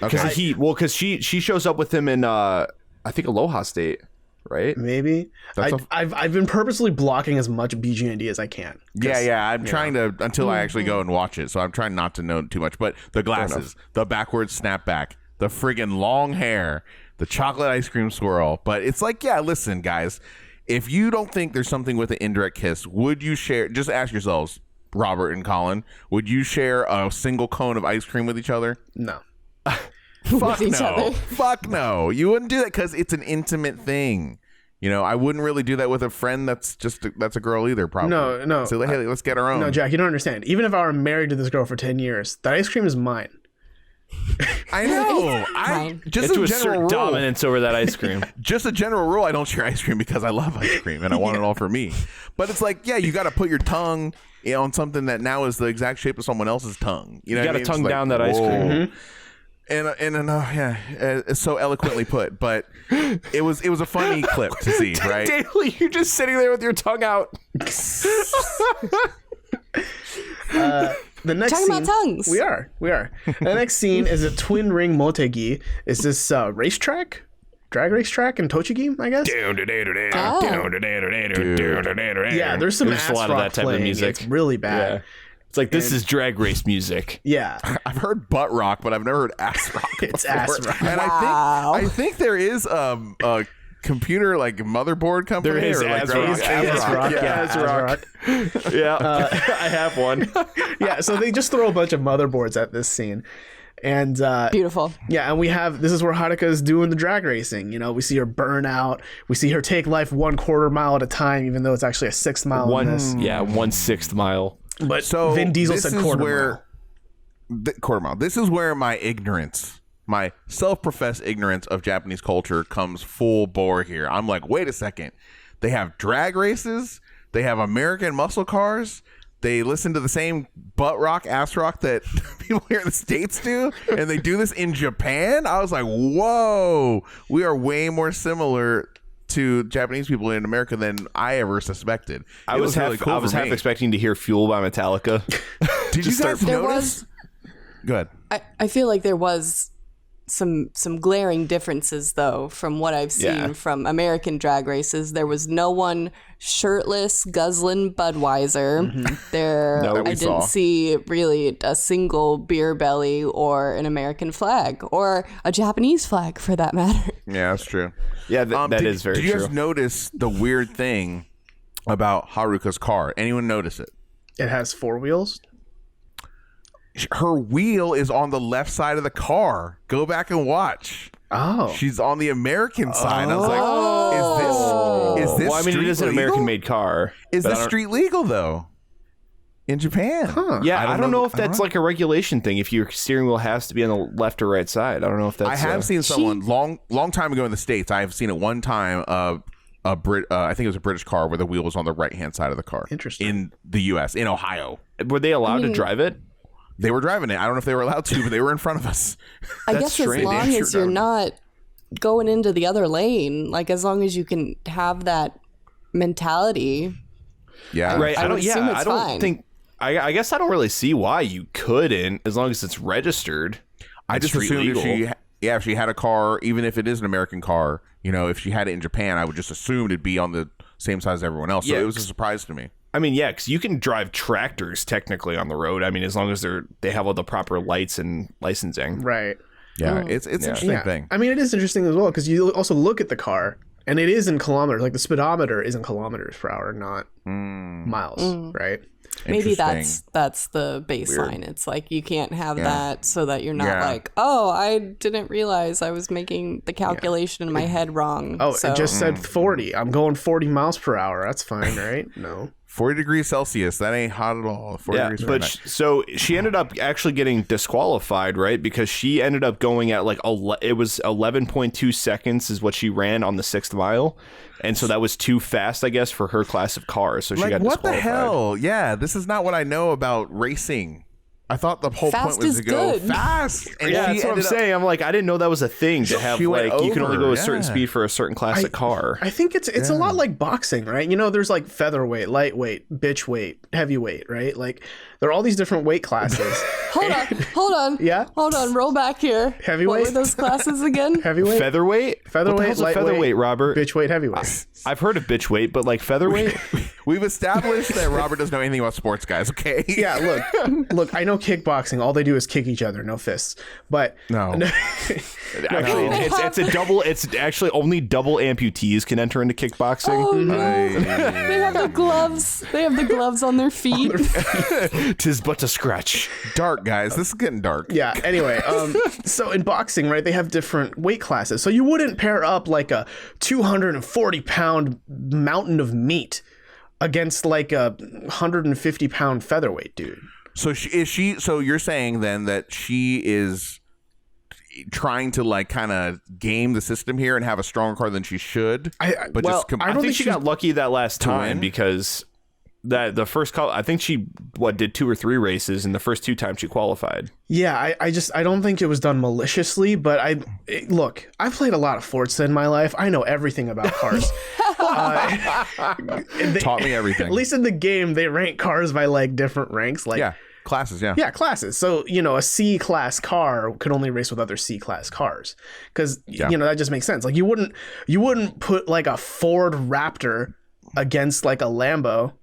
Because she shows up with him in, I think, Aloha State. Right? Maybe. I've been purposely blocking as much BG&D as I can. Yeah. I'm trying to until I actually go and watch it. So I'm trying not to know too much. But the glasses, the backwards snapback, the friggin' long hair, the chocolate ice cream swirl. But it's like, yeah, listen, guys, if you don't think there's something with an indirect kiss, would you share? Just ask yourselves, Robert and Colin, would you share a single cone of ice cream with each other? No. Fuck no. Fuck no. You wouldn't do that because it's an intimate thing. You know, I wouldn't really do that with a friend that's a girl either, probably. No. So, hey, let's get our own. No, Jack, you don't understand. Even if I were married to this girl for 10 years, that ice cream is mine. I know. Just to a assert general rule. dominance over that ice cream. Just a general rule, I don't share ice cream because I love ice cream and I want it all for me. But it's like, yeah, you got to put your tongue on something that now is the exact shape of someone else's tongue. You know, you got to tongue down that ice cream. Mm-hmm. It's so eloquently put, but it was a funny clip to see, right? Daily, you're just sitting there with your tongue out. The next Talking scene, about tongues. We are. The next scene is a twin ring motegi. Is this racetrack? Drag racetrack in Tochigi, I guess. Yeah, there's some ass a lot of rock that type playing. of music. It's really bad. Yeah. It's like, this is drag race music. Yeah. I've heard butt rock, but I've never heard ass rock. It's ass rock. And I think there is a computer like motherboard company. There is Ass Rock. Yeah, I have one. Yeah, so they just throw a bunch of motherboards at this scene. And beautiful. Yeah, and this is where Haruka is doing the drag racing. You know, we see her burn out. We see her take life 1/4 mile at a time, even though it's actually a 1/6 mile in this. Yeah, 1/6 mile. But so Vin Diesel said quarter mile. This is where my ignorance, my self-professed ignorance of Japanese culture comes full bore here. I'm like, wait a second. They have drag races. They have American muscle cars. They listen to the same butt rock, ass rock that people here in the States do. And they do this in Japan. I was like, whoa, we are way more similar to Japanese people in America than I ever suspected. I was half expecting to hear "Fuel" by Metallica. Did you guys notice? Go ahead. I feel like there was some glaring differences though from what I've seen from American drag races. There was no one shirtless guzzling Budweiser. I didn't see really a single beer belly or an American flag or a Japanese flag for that matter. Yeah, that's true. Yeah, that is very true. Did you guys notice the weird thing about Haruka's car? Anyone notice it? It has 4 wheels. Her wheel is on the left side of the car. Go back and watch. Oh, she's on the American side. I was like, is this? Well, I mean, it is an American-made car. Is this street legal though? In Japan? Huh. Yeah, I don't know if that's like a regulation thing. If your steering wheel has to be on the left or right side, I don't know if that's. I have seen someone long time ago in the States. I have seen it one time. I think it was a British car where the wheel was on the right hand side of the car. Interesting. In the U.S. in Ohio, were they allowed to drive it? They were driving it. I don't know if they were allowed to, but they were in front of us. I guess as long as you're not going into the other lane, like as long as you can have that mentality. Yeah. Right. I don't fine. think. I guess I don't really see why you couldn't, as long as it's registered. I just assumed if she had a car, even if it is an American car, if she had it in Japan, I would just assume it'd be on the same size as everyone else. So it was a surprise to me. I mean, yeah, because you can drive tractors technically on the road. I mean, as long as they have all the proper lights and licensing. Right. Yeah, it's an interesting thing. I mean, it is interesting as well because you also look at the car and it is in kilometers. Like the speedometer is in kilometers per hour, not miles, right? Maybe that's the baseline. Weird. It's like you can't have that so that you're not like, oh, I didn't realize I was making the calculation in my head wrong. Oh, it just said 40. I'm going 40 miles per hour. That's fine, right? No. 40 degrees Celsius. That ain't hot at all. 40 degrees Fahrenheit. So she ended up actually getting disqualified, right? Because she ended up going at it was 11.2 seconds is what she ran on the 6th mile. And so that was too fast, I guess, for her class of cars. So she got disqualified. What the hell? Yeah, this is not what I know about racing. I thought the whole fast point was to go fast. And that's what I'm saying. I'm like, I didn't know that was a thing to have you can only go a certain speed for a certain classic car. I think it's a lot like boxing, right? There's like featherweight, lightweight, bitch weight, heavyweight, right? Like there are all these different weight classes. Hold on. Yeah? Hold on, roll back here. Heavyweight? What were those classes again? Heavyweight? Featherweight, lightweight, featherweight, Robert. Bitch weight, heavyweight. I've heard of bitch weight, but like featherweight? We've established that Robert doesn't know anything about sports, guys, okay? Yeah, look, I know kickboxing. All they do is kick each other, no fists. But no. Actually, it's a double. It's actually only double amputees can enter into kickboxing. Oh, no. They have the gloves. They have the gloves on their feet. 'Tis but a scratch. Dark, guys. This is getting dark. Yeah. Anyway, so in boxing, right, they have different weight classes. So you wouldn't pair up like a 240-pound mountain of meat against like a 150-pound featherweight dude. So So you're saying then that she is trying to like kind of game the system here and have a stronger car than she should? I think she got lucky that last time because the first call, I think she did 2 or 3 races, and the first 2 times she qualified. Yeah, I don't think it was done maliciously, but look, I've played a lot of Forza in my life. I know everything about cars. Taught me everything. At least in the game, they rank cars by like different ranks, like classes. Yeah, classes. So a C-class car could only race with other C-class cars because that just makes sense. Like you wouldn't put like a Ford Raptor against like a Lambo.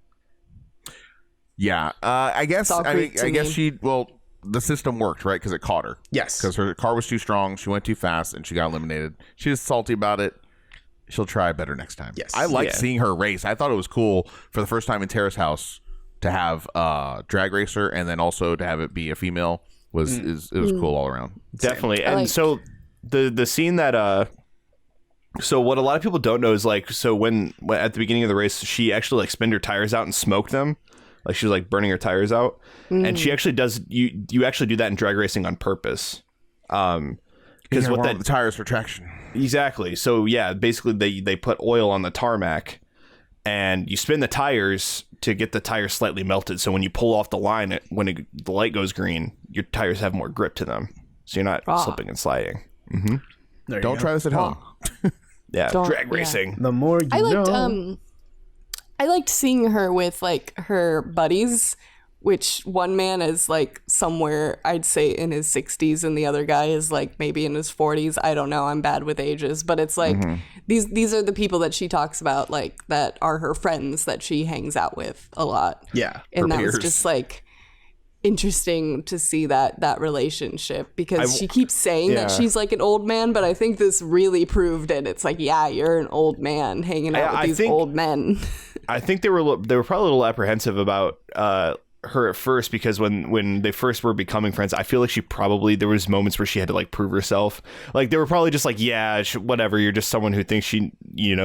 Yeah, I guess the system worked, right? Because it caught her. Yes. Because her car was too strong. She went too fast and she got eliminated. She was salty about it. She'll try better next time. Yes. I liked seeing her race. I thought it was cool for the first time in Terrace House to have a drag racer and then also to have it be a female was cool all around. Definitely. And so the scene that so what a lot of people don't know is like, so when at the beginning of the race, she actually like spun her tires out and smoked them. Like she was like burning her tires out. And she actually does, you actually do that in drag racing on purpose. Because the tires for traction. Exactly. So yeah, basically they put oil on the tarmac and you spin the tires to get the tires slightly melted. So when you pull off the line, the light goes green, your tires have more grip to them. So you're not slipping and sliding. Mm-hmm. Don't try this at home. Yeah, drag racing. The more you know. I liked seeing her with like her buddies, which one man is like somewhere I'd say in his 60s and the other guy is like maybe in his 40s. I don't know. I'm bad with ages, but it's like these are the people that she talks about, like that are her friends that she hangs out with a lot. Yeah, and that was just like interesting to see that relationship because she keeps saying that she's like an old man, but I think this really proved it. It's like, yeah, you're an old man hanging out with these old men. I think they were probably a little apprehensive about her at first because when they first were becoming friends, I feel like there was moments where she had to like prove herself. Like they were probably just like, yeah, whatever, you're just someone who thinks she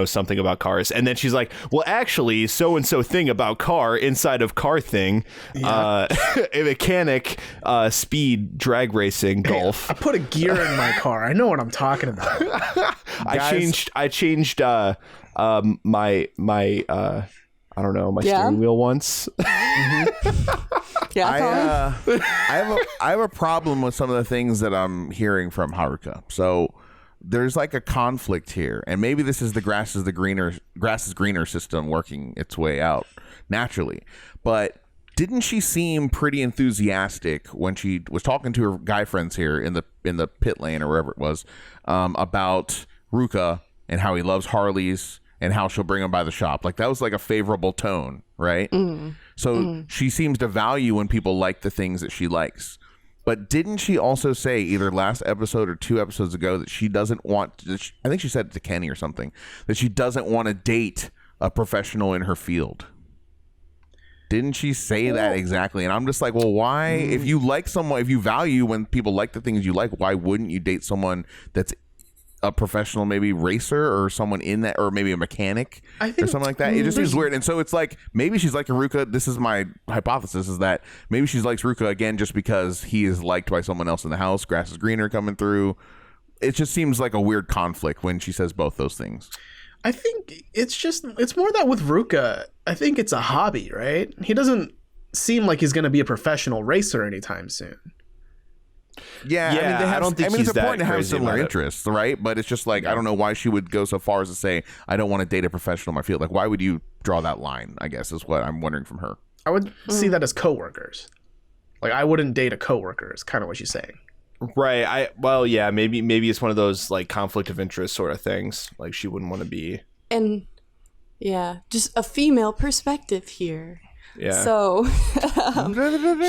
something about cars. And then she's like, well, actually, so and so thing about car inside of car thing, a mechanic, speed, drag racing, golf. I put a gear in my car. I know what I'm talking about. I changed my I don't know, my steering wheel once. I have a problem with some of the things that I'm hearing from Haruka. So there's like a conflict here, and maybe this is the grass is greener system working its way out naturally. But didn't she seem pretty enthusiastic when she was talking to her guy friends here in the pit lane or wherever it was, about Ruka and how he loves Harleys and how she'll bring him by the shop? Like, that was like a favorable tone, right? So she seems to value when people like the things that she likes. But didn't she also say either last episode or 2 episodes ago that she doesn't want to, I think she said it to Kenny or something, that she doesn't want to date a professional in her field? Didn't she say that exactly? And I'm just like, well, why? If you like someone, if you value when people like the things you like, why wouldn't you date someone that's a professional, maybe racer or someone in that, or maybe a mechanic or something like that? It just seems weird. And so it's like, maybe she's like Haruka. This is my hypothesis, is that maybe she's likes Ruka again just because he is liked by someone else in the house. Grass is greener coming through. It just seems like a weird conflict when she says both those things. I think it's more that with Ruka, I think it's a hobby, right? He doesn't seem like he's going to be a professional racer anytime soon. Yeah, I don't think it's important to have similar interests, right? But it's just like, I don't know why she would go so far as to say, I don't want to date a professional in my field. Like, why would you draw that line, I guess, is what I'm wondering from her. I would see that as coworkers. Like, I wouldn't date a coworker, is kind of what she's saying. Right. Maybe it's one of those like conflict of interest sort of things. Like, she wouldn't want to be. And yeah, just a female perspective here. Yeah. So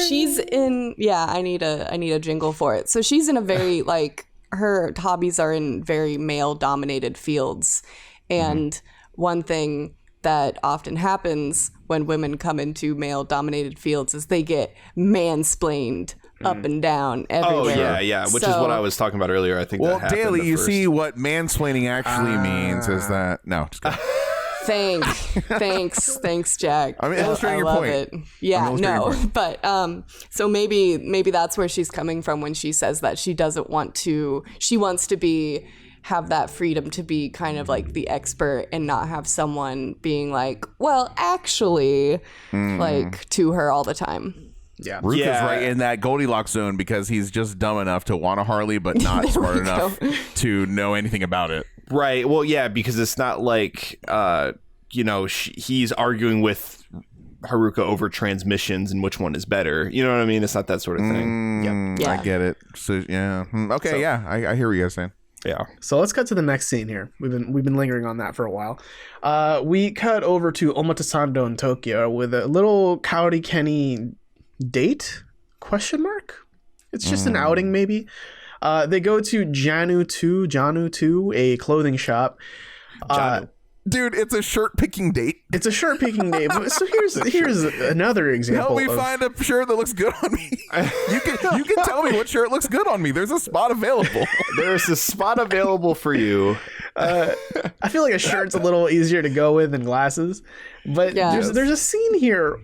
she's in. Yeah, I need a jingle for it. So she's in a very like, her hobbies are in very male dominated fields, and one thing that often happens when women come into male dominated fields is they get mansplained up and down everywhere. Oh yeah, which is what I was talking about earlier. I think. Well, Daly, you see what mansplaining actually means is that just Thanks, Jack. I'm illustrating your point. It. Yeah, no, but so maybe that's where she's coming from when she says that she doesn't want to. She wants to have that freedom to be kind of like the expert and not have someone being like, well, actually, like to her all the time. Yeah, Ruka's right in that Goldilocks zone because he's just dumb enough to want a Harley, but not smart enough to know anything about it. Right. Well, yeah, because it's not like, he's arguing with Haruka over transmissions and which one is better. You know what I mean? It's not that sort of thing. Yeah. I get it. So yeah. Okay. So, yeah. I hear what you guys saying. Yeah. So let's cut to the next scene here. We've been lingering on that for a while. We cut over to Omotasando in Tokyo with a little Kaori Kenny date ? It's just an outing maybe. They go to Janu 2, a clothing shop. Dude, it's a shirt picking date. It's a shirt picking date. So here's another example. Help me find a shirt that looks good on me. You can tell me what shirt looks good on me. There's a spot available. There's a spot available for you. I feel like a shirt's a little easier to go with than glasses, but there's a scene here.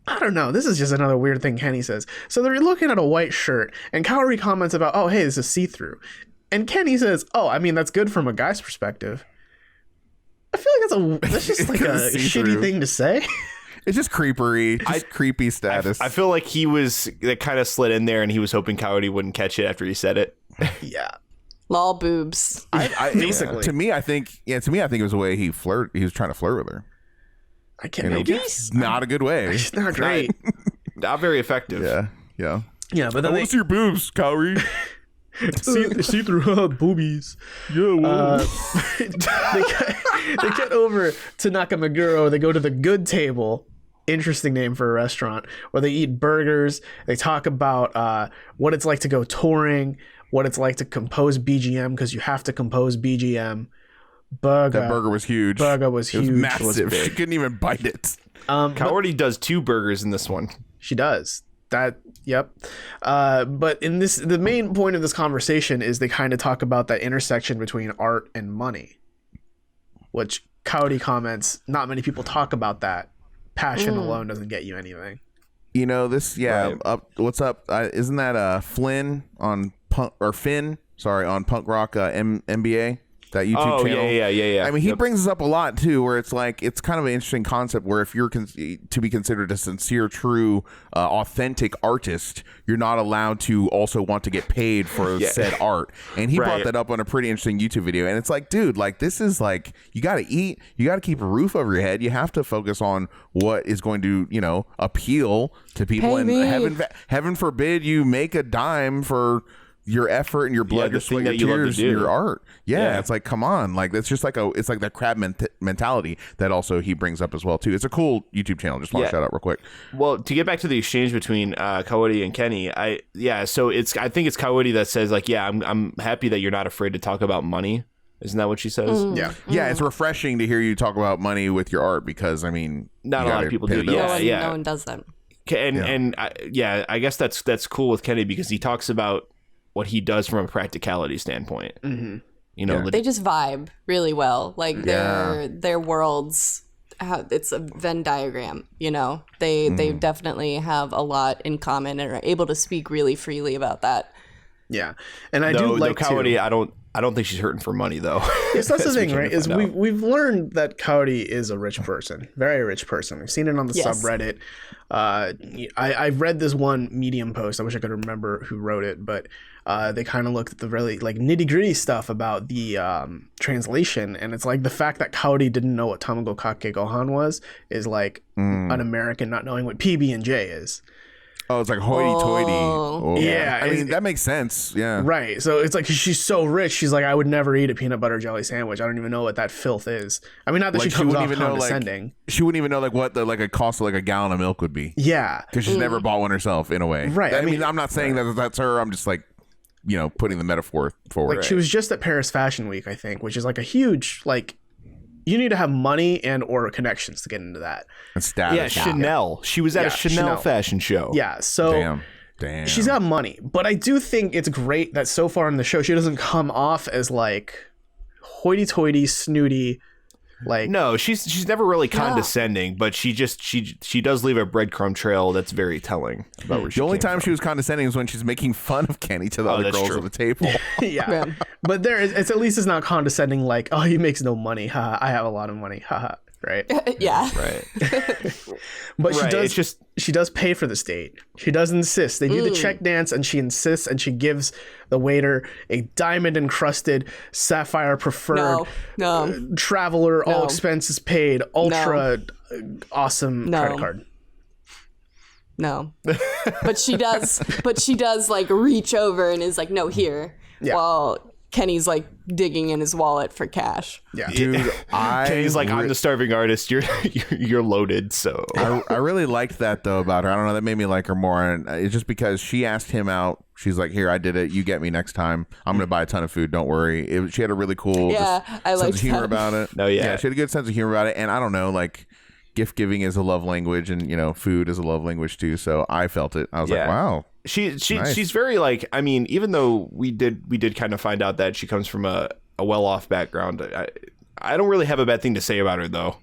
I don't know. This is just another weird thing Kenny says. So they're looking at a white shirt, and Kaori comments about, oh, hey, this is see-through. And Kenny says, oh, I mean, that's good from a guy's perspective. I feel like that's just like a shitty thing to say. It's just creepery. Creepy status. I feel like that kind of slid in there, and he was hoping Kaori wouldn't catch it after he said it. Yeah. Lol boobs. Basically. To me, I think it was the way he was trying to flirt with her. I can't make it. Not a good way. It's not great. Not very effective. Yeah. But then I want to see your boobs, Kaori. see through boobies. Yeah. They get over to Nakameguro. They go to the Good Table. Interesting name for a restaurant where they eat burgers. They talk about what it's like to go touring, what it's like to compose BGM because you have to compose BGM. That burger was huge. It was massive. She couldn't even bite it. Kaori does 2 burgers in this one. She does. Yep. But in this, the main point of this conversation is they kind of talk about that intersection between art and money, which Kaori comments, not many people talk about that. Passion alone doesn't get you anything. You know, what's up? Isn't that Finn on Punk Rock MBA? That YouTube channel. Yeah. I mean, he brings this up a lot too, where it's like it's kind of an interesting concept where if you're to be considered a sincere, true, authentic artist, you're not allowed to also want to get paid for said art. And he brought that up on a pretty interesting YouTube video. And it's like, dude, like this is like you got to eat, you got to keep a roof over your head. You have to focus on what is going to appeal to people. And heaven forbid you make a dime for your effort and your blood, your sweat, your tears, your art. Yeah, it's like, come on, like that's just like it's like that crab mentality that also he brings up as well too. It's a cool YouTube channel. Just want to shout out real quick. Well, to get back to the exchange between Kaori and Kenny, I think it's Kaori that says like, I'm happy that you're not afraid to talk about money. Isn't that what she says? Yeah. It's refreshing to hear you talk about money with your art because I mean, not a lot of people do. No one does that. And I guess that's cool with Kenny because he talks about what he does from a practicality standpoint. They just vibe really well. Like their worlds, it's a Venn diagram. They definitely have a lot in common and are able to speak really freely about that. Yeah, and I do like Kaori. I don't think she's hurting for money though. Yes, that's the thing, right? Is we've learned that Kaori is a rich person, very rich person. We've seen it on the subreddit. I've read this one Medium post. I wish I could remember who wrote it, but they kind of looked at the really like nitty gritty stuff about the translation, and it's like the fact that Kaori didn't know what Tamago Kake Gohan was is like an American not knowing what PB&J is. Oh, it's like hoity-toity. Oh. Yeah. I mean, that makes sense. Yeah. Right. So it's like she's so rich. She's like, I would never eat a peanut butter jelly sandwich. I don't even know what that filth is. I mean, not that she comes off condescending. She wouldn't even know like what a cost of like a gallon of milk would be. Yeah. Because she's never bought one herself in a way. Right. I mean, I'm not saying that that's her. I'm just like, putting the metaphor forward. Like she was just at Paris Fashion Week, I think, which is like a huge, like, you need to have money and or connections to get into that. And status. Yeah, Chanel. She was at a Chanel fashion show. Yeah, so Damn. she's got money. But I do think it's great that so far in the show, she doesn't come off as like hoity-toity, snooty. Like, no, she's never really condescending, but she does leave a breadcrumb trail that's very telling about where she The only came time from. she was condescending is when she's making fun of Kenny to the other girls at the table. Yeah. But it's at least it's not condescending like, oh, he makes no money. Haha, I have a lot of money. Haha. Right. Yeah. Right. But she does pay for the date. She does insist. They do the check dance and she insists and she gives the waiter a diamond encrusted sapphire preferred traveler, all expenses paid, ultra awesome credit card. No. But she does like reach over and is like, no, here. Yeah. While Kenny's like digging in his wallet for cash. Yeah, dude. Kenny's like, I'm the starving artist. You're loaded. So I really liked that though about her. I don't know. That made me like her more, and it's just because she asked him out. She's like, "Here, I did it. You get me next time. I'm gonna buy a ton of food. Don't worry." She had a really cool sense of humor about it. No, yeah, she had a good sense of humor about it. And I don't know, like, gift giving is a love language, and food is a love language too. So I felt it. I was like, wow. She's very like, I mean, even though we did kind of find out that she comes from a well-off background, I don't really have a bad thing to say about her though.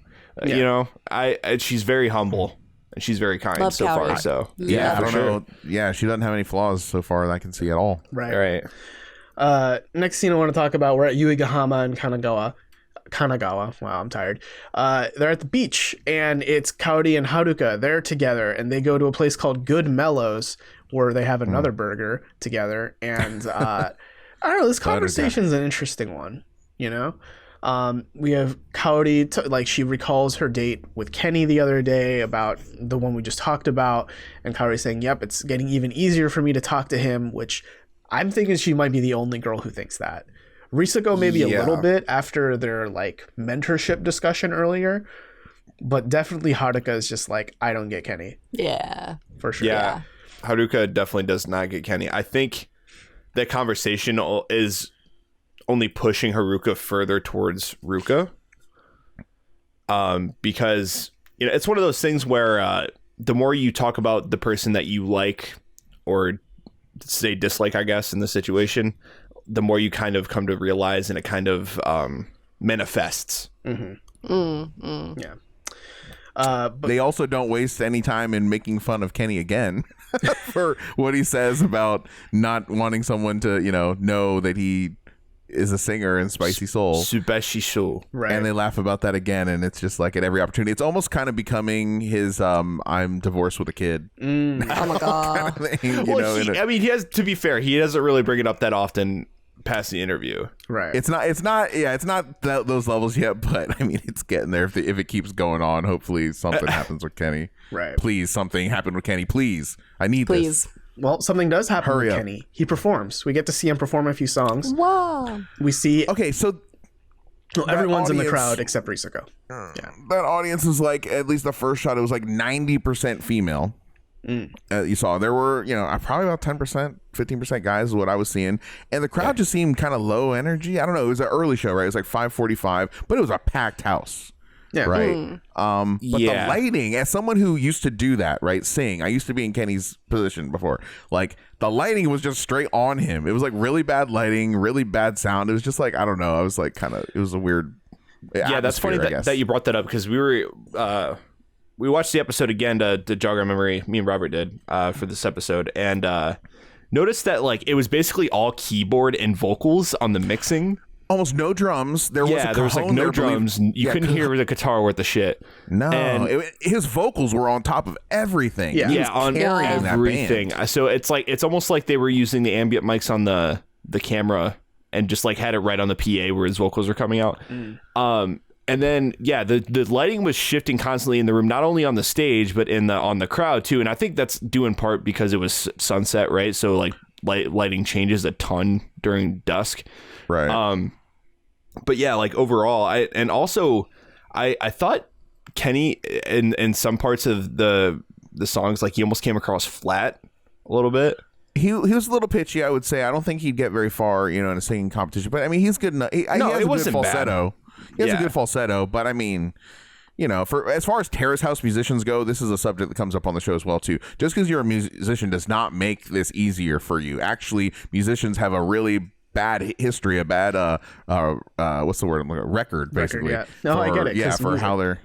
She's very humble and she's very kind Love so Kaori. Far. So I don't know. Yeah, she doesn't have any flaws so far that I can see at all. Right. Next scene I want to talk about, we're at Yuigahama and Kanagawa. Wow, I'm tired. They're at the beach and it's Kaori and Haruka. They're together and they go to a place called Good Mellows where they have another burger together. And I don't know, this conversation's an interesting one, We have Kaori, she recalls her date with Kenny the other day about the one we just talked about. And Kaori saying, yep, it's getting even easier for me to talk to him, which I'm thinking she might be the only girl who thinks that. Risako maybe a little bit after their mentorship discussion earlier, but definitely Haruka is just like, I don't get Kenny. Yeah, for sure. Yeah, Haruka definitely does not get Kenny. I think that conversation is only pushing Haruka further towards Ruka, because it's one of those things where the more you talk about the person that you like or say dislike, I guess, in the situation, the more you kind of come to realize and it kind of manifests. Yeah. But they also don't waste any time in making fun of Kenny again for what he says about not wanting someone to, know that he is a singer in Spicy Soul. Subashi Show. Right. And they laugh about that again, and it's just like at every opportunity. It's almost kind of becoming his I'm divorced with a kid. Oh my God. kind of thing, Well, he has, to be fair, he doesn't really bring it up that often past the interview. Right. It's not those levels yet, but I mean, it's getting there. If it keeps going on, hopefully something happens with Kenny. Right. Please, something happen with Kenny. Please. I need this. Well, something does happen Hurry with up. Kenny. He performs. We get to see him perform a few songs. Wow. We see Okay, so everyone's in the audience- crowd except Risako. that audience is like, at least the first shot, it was like 90% female. You saw there were, probably about 10%, 15% guys is what I was seeing, and the crowd just seemed kind of low energy. I don't know. It was an early show, right? It was like 5:45, but it was a packed house. Yeah. Right. But the lighting, as someone who used to do that, right, sing, I used to be in Kenny's position before. Like, the lighting was just straight on him. It was like really bad lighting, really bad sound. It was just like, I don't know. I was like, it was a weird. Yeah, that's funny that you brought that up, because we watched the episode again to jog our memory. Me and Robert did for this episode, and noticed that like it was basically all keyboard and vocals on the mixing. Almost no drums. There was like no drums. You couldn't hear the guitar worth the shit. No, And his vocals were on top of everything. Yeah. He was on carrying that everything. band. So it's almost like they were using the ambient mics on the camera and just like had it right on the PA where his vocals were coming out. And then the lighting was shifting constantly in the room, not only on the stage but on the crowd too. And I think that's due in part because it was sunset, right? So like lighting changes a ton during dusk. Right. But yeah, like overall, I thought Kenny in some parts of the songs, like he almost came across flat a little bit. He was a little pitchy, I would say. I don't think he'd get very far, in a singing competition. But I mean, he's good enough. He has a good falsetto. He has a good falsetto. But I mean, for as far as Terrace House musicians go, this is a subject that comes up on the show as well too. Just because you're a musician does not make this easier for you. Actually, musicians have a really bad history, a bad what's the word? Record, basically. Yeah. No, I get it. Yeah, for how they're.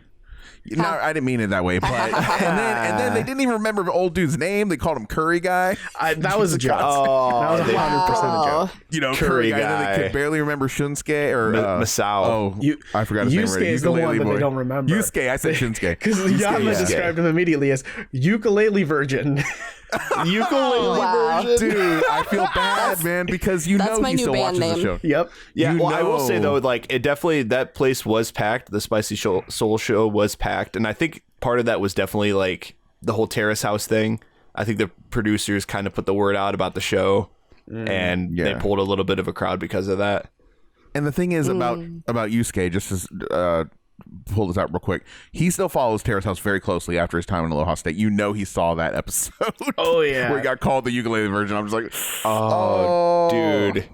No, I didn't mean it that way, but and then they didn't even remember the old dude's name. They called him Curry Guy. That was a joke. That was 100% a joke. Curry Guy. And then they could barely remember Shunsuke or Masao. Oh, I forgot his name. Yusuke is the one that they don't remember. Yusuke, I said Shunsuke. Because Yama described him immediately as ukulele virgin. Ukulele version. Dude, I feel bad, man, because he still watches the show. Yep. Yeah, I will say though, like it definitely, that place was packed. The Spicy Soul show was packed, and I think part of that was definitely like the whole Terrace House thing. I think the producers kind of put the word out about the show, and they pulled a little bit of a crowd because of that. And the thing is about Yusuke, just as pull this out real quick, he still follows Terrace House very closely after his time in Aloha State. He saw that episode. Oh yeah, where he got called the ukulele version. I'm just like, dude.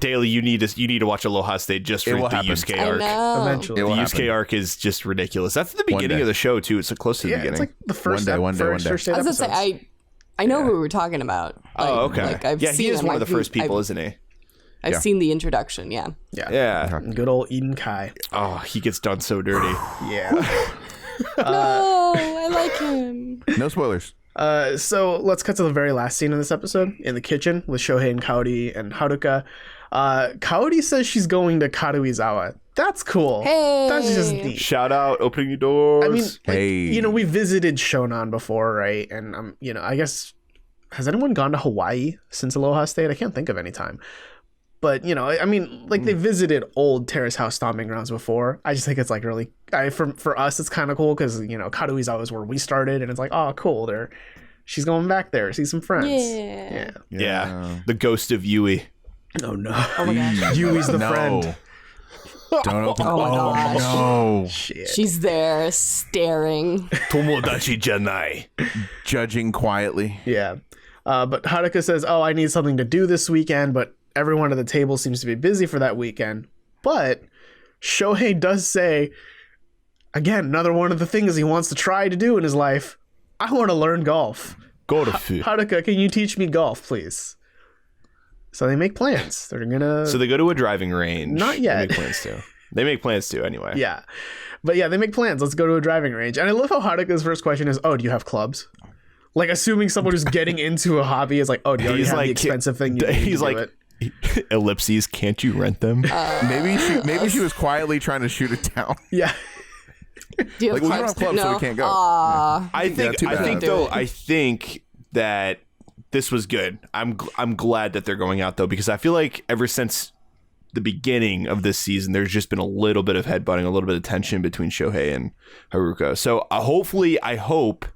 Daily, you need to watch Aloha State just for the Yusuke arc. Eventually, the Yusuke arc is just ridiculous. That's the beginning of the show too. It's so close to the beginning. It's like the first one day. first I was gonna say, I know who we're talking about. Oh, okay. Like, I've seen he is him. one of the first people, isn't he? I've seen the introduction. Yeah. Good old Eden Kai. Oh, he gets done so dirty. Yeah. No, I like him. No spoilers. So let's cut to the very last scene in this episode, in the kitchen with Shohei and Kaori and Haruka. Kaori says she's going to Karuizawa. That's cool. Hey. That's just neat. Shout out, opening your doors. I mean, we visited Shonan before, right? And I guess, has anyone gone to Hawaii since Aloha State? I can't think of any time. But, they visited old Terrace House stomping grounds before. I just think it's like really, for us, it's kind of cool because, Karuizawa is where we started. And it's like, oh, cool. She's going back there, see some friends. Yeah. The ghost of Yui. Oh, no. Oh, my gosh. Yui's the friend. Don't open. Oh, my gosh. No. Shit. She's there staring. Tomodachi janai. Judging quietly. Yeah. But Haruka says, oh, I need something to do this weekend, but everyone at the table seems to be busy for that weekend. But Shohei does say, again, another one of the things he wants to try to do in his life, I want to learn golf. Haruka, can you teach me golf, please? So they make plans. So they go to a driving range. Not yet. They make plans to anyway. Yeah. But yeah, they make plans. Let's go to a driving range. And I love how Haruka's first question is, oh, do you have clubs? Like, assuming someone who's getting into a hobby is like, oh, do you already have the expensive thing? He's like, Ellipses, can't you rent them? Maybe she was quietly trying to shoot it down. Yeah. Do you have Like, we don't have clubs, so we can't go. I think that this was good. I'm glad that they're going out though, because I feel like ever since the beginning of this season, there's just been a little bit of headbutting, a little bit of tension between Shohei and Haruka. So I hope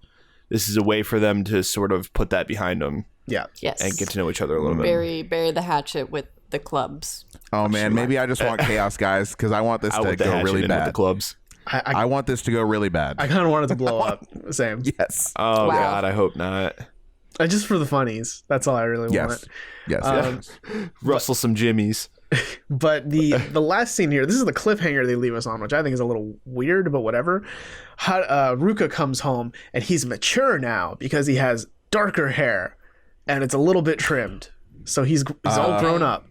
this is a way for them to sort of put that behind them. Yeah. Yes. And get to know each other a little bit. Bury the hatchet with the clubs. Oh man, maybe I just want chaos, guys, because I want this to go really bad. With the clubs. I want this to go really bad. I kind of want it to blow up. Same. Yes. Oh God, I hope not. Just for the funnies. That's all I really want. Yes. Rustle some jimmies. But the last scene here, this is the cliffhanger they leave us on, which I think is a little weird, but whatever. Ruka comes home and he's mature now because he has darker hair and it's a little bit trimmed. So he's all grown up.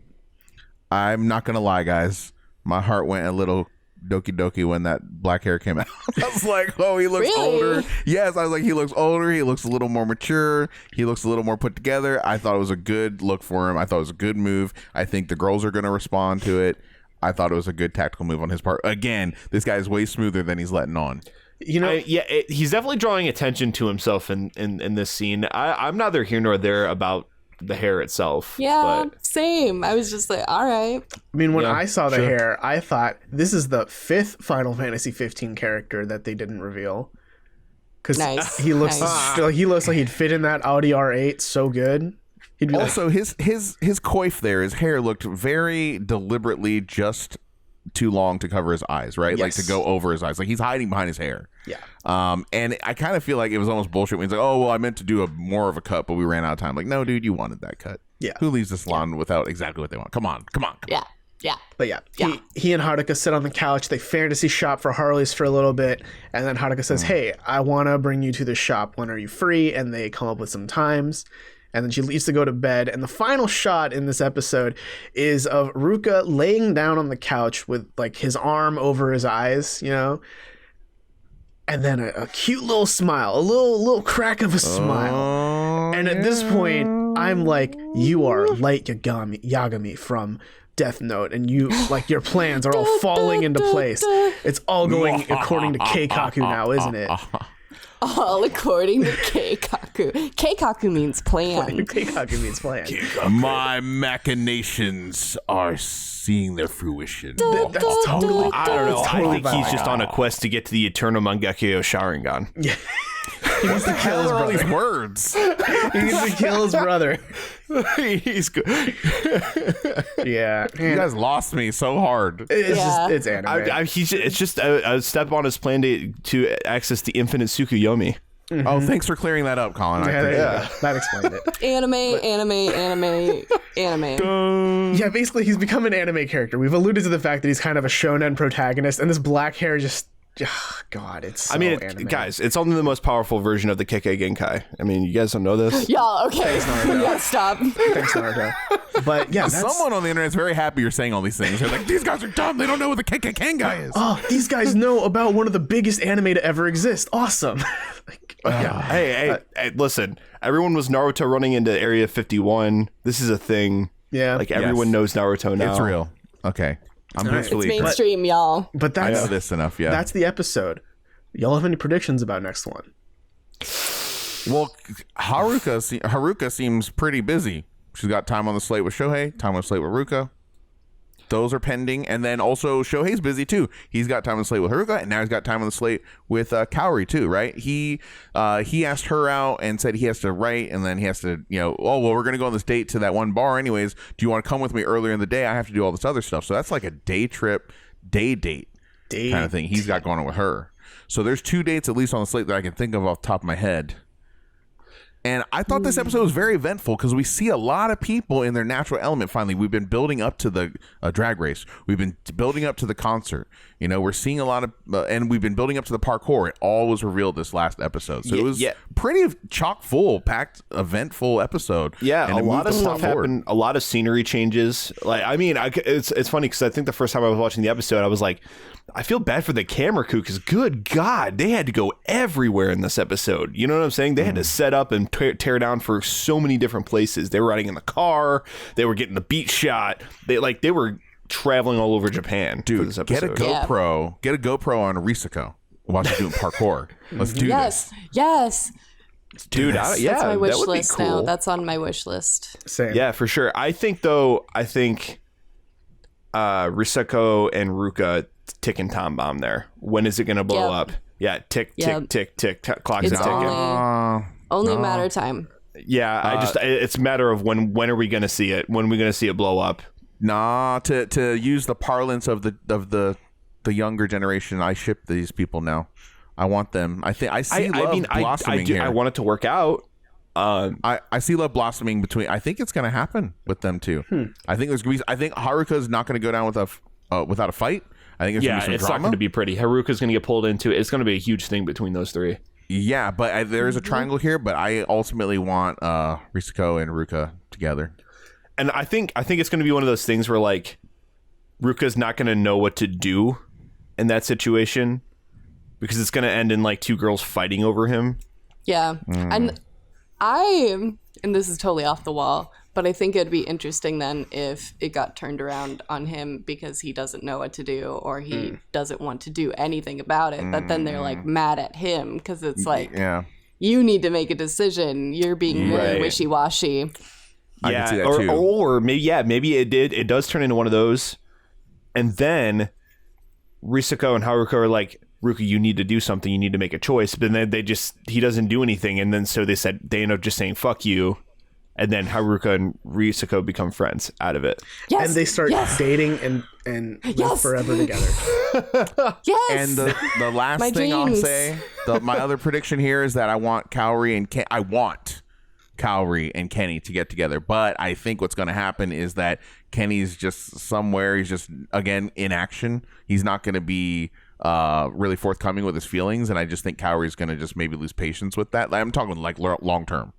I'm not gonna lie, guys. My heart went a little doki doki when that black hair came out. I was like, oh, he looks older. Yes, I was like, he looks older. He looks a little more mature. He looks a little more put together. I thought it was a good look for him. I thought it was a good move. I think the girls are going to respond to it. I thought it was a good tactical move on his part. Again, this guy is way smoother than he's letting on. You know, he's definitely drawing attention to himself in this scene. I'm neither here nor there about the hair itself. Yeah, same. I was just like, all right. I mean, when I saw the hair, I thought this is the 5th Final Fantasy 15 character that they didn't reveal. Because he looks like he'd fit in that Audi R8 so good. He'd be also, his coif there, his hair looked very deliberately just too long to cover his eyes, right? Yes. Like to go over his eyes. Like he's hiding behind his hair. Yeah. And I kind of feel like it was almost bullshit when he's like, oh, well, I meant to do more of a cut, but we ran out of time. Like, no, dude, you wanted that cut. Yeah. Who leaves the salon without exactly what they want? Come on. Yeah. But he and Haruka sit on the couch. They fantasy shop for Harleys for a little bit. And then Haruka says, hey, I want to bring you to the shop. When are you free? And they come up with some times. And then she leaves to go to bed. And the final shot in this episode is of Ruka laying down on the couch with like his arm over his eyes, you know? And then a cute little smile, a little crack of a smile. And at this point, I'm like, you are Light Yagami from Death Note, and you like your plans are all falling into place. It's all going according to Keikaku now, isn't it? All according to Keikaku. Keikaku means plan. Keikaku means plan. My machinations are seeing their fruition. That's totally. I don't know. Totally I think he's just on a quest to get to the Eternal Mangekyo Sharingan. Yeah. He wants to kill his brother. These words. He needs to kill his brother. He's good. Yeah. You guys lost me so hard. It's anime. It's just a step on his plan to access the infinite Tsukuyomi. Mm-hmm. Oh, thanks for clearing that up, Colin. That explained it. Anime. Yeah, basically he's become an anime character. We've alluded to the fact that he's kind of a shonen protagonist, and this black hair just... Oh, God, it's so anime. Guys, it's only the most powerful version of the Kekkei Genkai. I mean, you guys don't know this? Y'all, okay. Yeah, stop. Thanks, Naruto. But yeah, someone on the internet is very happy you're saying all these things. They're like, these guys are dumb. They don't know what the Kekkei Genkai is. Oh, these guys know about one of the biggest anime to ever exist. Awesome. Hey, listen. Everyone was Naruto running into Area 51. This is a thing. Yeah. Like, everyone knows Naruto now. It's real. Okay. It's mainstream, y'all. But I know this enough, yeah. That's the episode. Y'all have any predictions about next one? Well, Haruka seems pretty busy. She's got time on the slate with Shohei, time on the slate with Ruka. Those are pending. And then also Shohei's busy too. He's got time on the slate with Haruka, and now he's got time on the slate with Kaori too, right? He asked her out and said he has to write, and then he has to, we're going to go on this date to that one bar anyways. Do you want to come with me earlier in the day? I have to do all this other stuff. So that's like a day trip, date kind of thing he's got going on with her. So there's 2 dates at least on the slate that I can think of off the top of my head. And I thought this episode was very eventful because we see a lot of people in their natural element. Finally, we've been building up to the drag race. We've been building up to the concert. We're seeing a lot of, and we've been building up to the parkour. It all was revealed this last episode. So it was pretty chock full, packed, eventful episode. Yeah, and a lot of stuff happened. A lot of scenery changes. Like, I mean, it's funny because I think the first time I was watching the episode, I was like, I feel bad for the camera crew because, good God, they had to go everywhere in this episode. You know what I'm saying? They had to set up and tear down for so many different places. They were riding in the car. They were getting the beat shot. They were traveling all over Japan. Dude, for this episode. get a GoPro. Get a GoPro on Risako while she's doing parkour. Let's do this. Yes. Dude, that's my wish list now. That's on my wish list. Same. Yeah, for sure. I think Risako and Ruka ticking time bomb there. When is it going to blow up? Yeah, tick, tick. Clock's ticking. Only a matter of time. Yeah, it's a matter of when are we going to see it? When are we going to see it blow up? Nah, to use the parlance of the younger generation, I ship these people now. I want them. I see love blossoming here. I want it to work out. I see love blossoming between. I think it's going to happen with them too. I think there's going to be. I think Haruka is not going to go down without a fight. I think there's going to be some it's drama. not going to be pretty. Haruka's going to get pulled into it. It's going to be a huge thing between those three. Yeah, but there is a triangle here. But I ultimately want Risako and Ruka together. And I think it's going to be one of those things where like Ruka's not going to know what to do in that situation because it's going to end in like two girls fighting over him. Yeah, and this is totally off the wall, but I think it'd be interesting then if it got turned around on him because he doesn't know what to do or he doesn't want to do anything about it. But then they're like mad at him because it's like, you need to make a decision. You're being very wishy-washy. I can see that too. Or maybe it does turn into one of those. And then Risako and Haruka are like, Ruka, you need to do something. You need to make a choice. But then he doesn't do anything. And then so they end up just saying, fuck you. And then Haruka and Risako become friends out of it. Yes, and they start dating and live forever together. Yes. And the last thing I'll say, my other prediction here is that I want Kaori and Kenny to get together. But I think what's going to happen is that Kenny's just somewhere. He's just, again, in action. He's not going to be really forthcoming with his feelings. And I just think Kaori's going to just maybe lose patience with that. I'm talking like long term.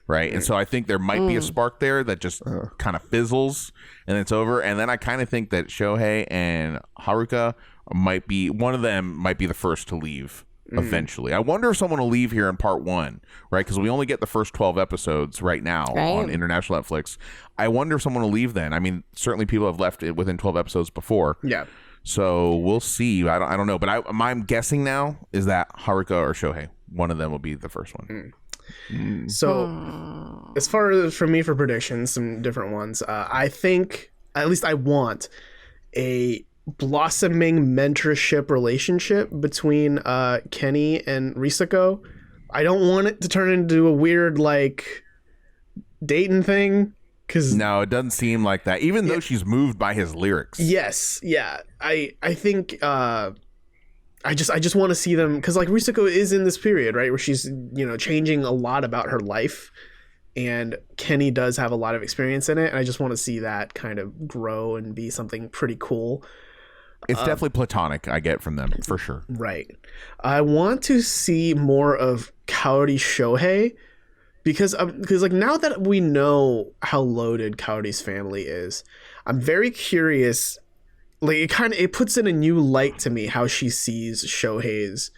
Right. And so I think there might be a spark there that just kind of fizzles and it's over. And then I kind of think that Shohei and Haruka one of them might be the first to leave. Eventually, I wonder if someone will leave here in part 1, right? Because we only get the first 12 episodes right now on international Netflix. I wonder if someone will leave then. I mean, certainly people have left it within 12 episodes before. Yeah. So we'll see. I don't know, but I'm guessing now is that Haruka or Shohei, one of them will be the first one. So, as far as for me for predictions, some different ones. I think, at least I want a blossoming mentorship relationship between Kenny and Risako. I don't want it to turn into a weird like dating thing because no, it doesn't seem like that. Even though she's moved by his lyrics. Yes, yeah. I think I just want to see them because like Risako is in this period right where she's changing a lot about her life. And Kenny does have a lot of experience in it, and I just want to see that kind of grow and be something pretty cool. It's definitely platonic, I get from them, for sure. Right. I want to see more of Kaori Shohei because like now that we know how loaded Kaori's family is, I'm very curious. Like it puts in a new light to me how she sees Shohei's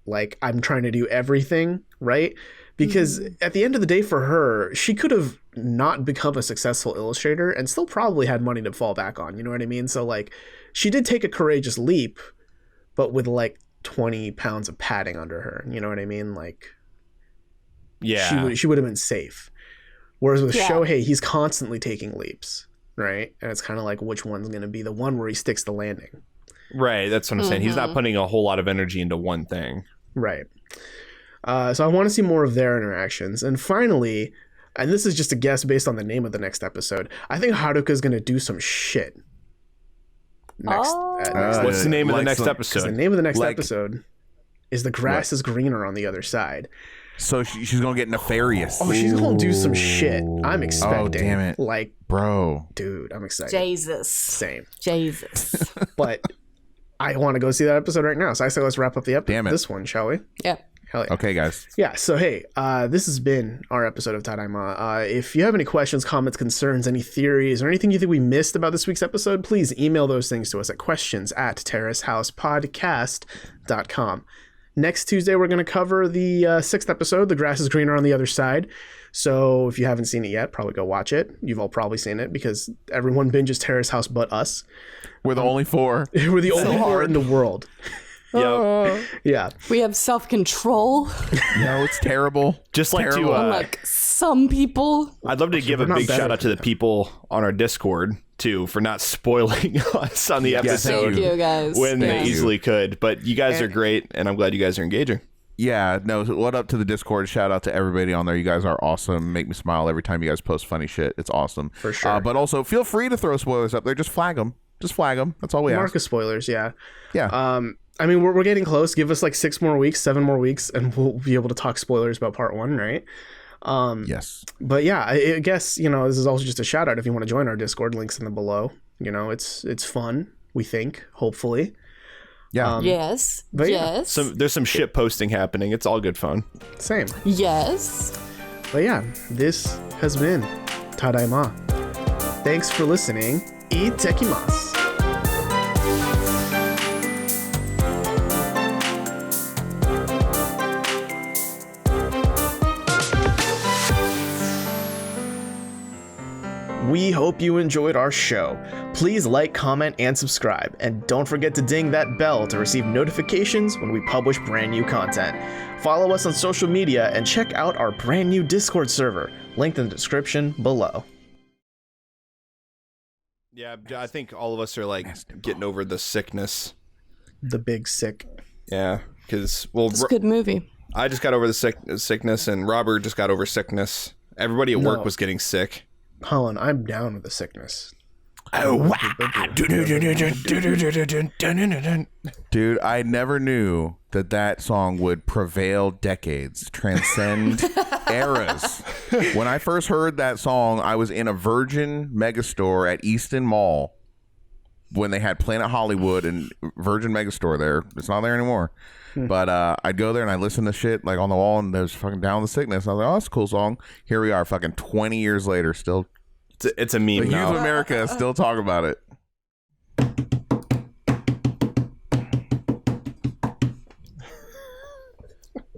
like I'm trying to do everything, right? Because at the end of the day for her, she could have not become a successful illustrator and still probably had money to fall back on. You know what I mean? So like she did take a courageous leap, but with like 20 pounds of padding under her. You know what I mean? Like, yeah, she would have been safe. Whereas with Shohei, he's constantly taking leaps, right? And it's kind of like which one's going to be the one where he sticks the landing. Right. That's what I'm saying. He's not putting a whole lot of energy into one thing. Right. So I want to see more of their interactions. And finally, and this is just a guess based on the name of the next episode, I think Haruka is going to do some shit. What's the name of the next episode? The name of the next episode is The Grass is Greener on the Other Side. So she's going to get nefarious. Oh, she's going to do some shit. I'm expecting. Oh, damn it. Like, bro. Dude, I'm excited. Jesus. Same. Jesus. But I want to go see that episode right now. So I say let's wrap up the episode. This one, shall we? Yep. Hell yeah. Okay, guys. Yeah, so hey, this has been our episode of Tadaima. If you have any questions, comments, concerns, any theories, or anything you think we missed about this week's episode, please email those things to us at questions@terracehousepodcast.com. Next Tuesday, we're going to cover the 6th episode, The Grass is Greener on the Other Side. So if you haven't seen it yet, probably go watch it. You've all probably seen it because everyone binges Terrace House but us. We're the only 4. We're the only 4 in the world. Yep. Yeah. We have self-control. No, it's terrible. Just like terrible. to Unlike some people. I'd love to give a big shout out to the people on our Discord too for not spoiling us on the episode. Thank you, guys. When they easily could. But you guys are great, and I'm glad you guys are engaging. Yeah, no, what up to the Discord. Shout out to everybody on there. You guys are awesome. Make me smile every time you guys post funny shit. It's awesome. For sure. But also, feel free to throw spoilers up there. Just flag them. Just flag them. That's all we ask. Marcus spoilers, yeah. Yeah. I mean, we're getting close. Give us like 6 more weeks, 7 more weeks, and we'll be able to talk spoilers about part 1, right? Yes. But yeah, I guess, this is also just a shout out if you want to join our Discord. Links in the below. It's fun, we think, hopefully. Yeah. Yes. But yeah. Yes. There's some shit posting happening. It's all good fun. Same. Yes. But yeah, this has been Tadaima. Thanks for listening. Itekimasu. We hope you enjoyed our show. Please like, comment, and subscribe. And don't forget to ding that bell to receive notifications when we publish brand new content. Follow us on social media and check out our brand new Discord server, linked in the description below. Yeah, I think all of us are like getting over the sickness. The big sick. Yeah, because It's a good movie. I just got over the sickness, and Robert just got over sickness. Everybody at work was getting sick. Colin, I'm down with the sickness. Dude, I never knew that song would prevail decades, transcend eras. When I first heard that song, I was in a Virgin Megastore at Easton Mall when they had Planet Hollywood and Virgin Megastore there. It's not there anymore. But I'd go there and I'd listen to shit like on the wall, and there's fucking Down with the Sickness. I was like, oh, that's a cool song. Here we are, fucking 20 years later, still. It's a meme The now. youth of America still talk about it.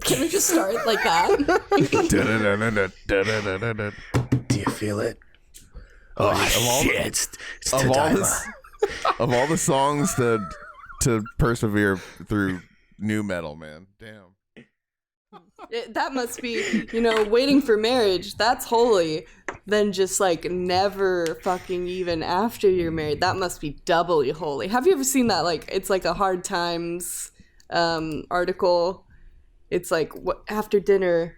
Can we just start like that? Do you feel it? Oh, shit. It's Tadaima. Of all the songs to persevere through new metal, man. Damn. That must be, waiting for marriage. That's holy. Then just like never fucking even after you're married. That must be doubly holy. Have you ever seen that? Like, it's like a Hard Times article. It's like after dinner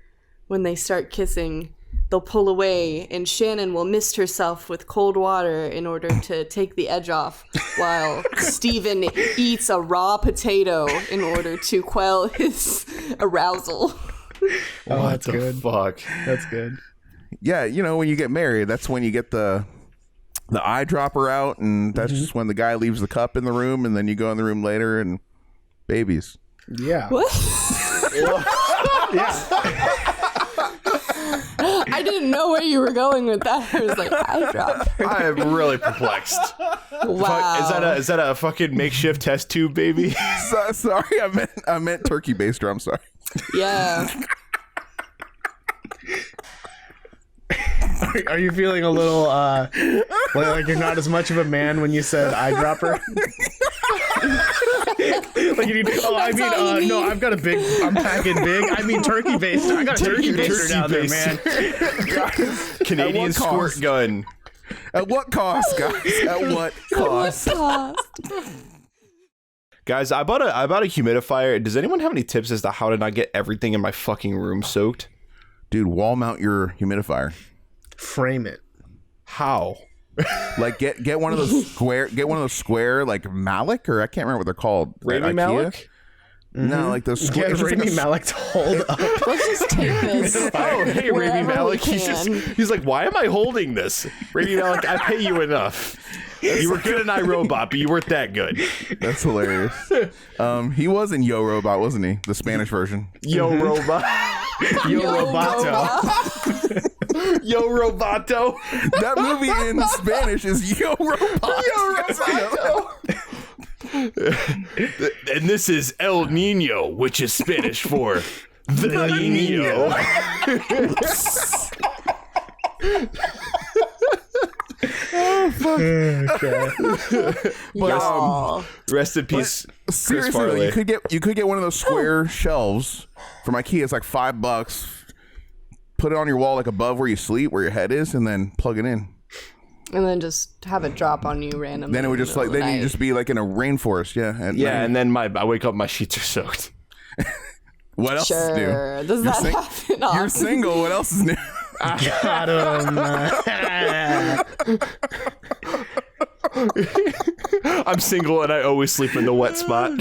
when they start kissing, they'll pull away and Shannon will mist herself with cold water in order to take the edge off while Steven eats a raw potato in order to quell his arousal. Oh, that's good. Fuck. That's good. Yeah, when you get married, that's when you get the eyedropper out, and that's just when the guy leaves the cup in the room, and then you go in the room later and babies. Yeah. What? Yeah. I didn't know where you were going with that. I was like, eyedropper. I am really perplexed. Wow. Is that a fucking makeshift test tube, baby? Sorry, I meant turkey baster. I'm sorry. Yeah. Are you feeling a little like you're not as much of a man when you said eyedropper? Like you need, no, I've got I'm packing big. I mean turkey baster. I got a turkey baster down there, man. Canadian squirt gun. At what cost, guys? At what cost? Guys, I bought a humidifier. Does anyone have any tips as to how to not get everything in my fucking room soaked? Dude, wall mount your humidifier. Frame it. How? Like get one of those square like Malik, or I can't remember what they're called. Rami Malek? No, like those square. Get Rami Malek to hold up. Let's just take this. Oh, hey, Rami wherever Malek. we He's can. like, why am I holding this? Rami Malek, I pay you enough. You were good in iRobot, but you weren't that good. That's hilarious. He was in Yo Robot, wasn't he? The Spanish version. Yo Robot. Yo Roboto. Yo Roboto. That movie in Spanish is Yo Robot. Yo Roboto. And this is El Nino, which is Spanish for the Nino. Oh fuck! Okay. Y'all. Rest in peace. Seriously, though, you could get one of those square shelves from IKEA. It's like $5. Put it on your wall, like above where you sleep, where your head is, and then plug it in. And then just have it drop on you randomly. Then it would just like then you just be like in a rainforest, and then I wake up, my sheets are soaked. What else is new? Does that happen often? You're single. What else is new? I don't know. I'm single and I always sleep in the wet spot.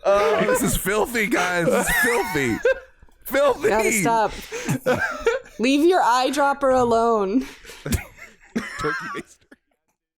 Oh, this is filthy, guys. This is filthy. Filthy. Gotta stop. Leave your eyedropper alone. Turkey-based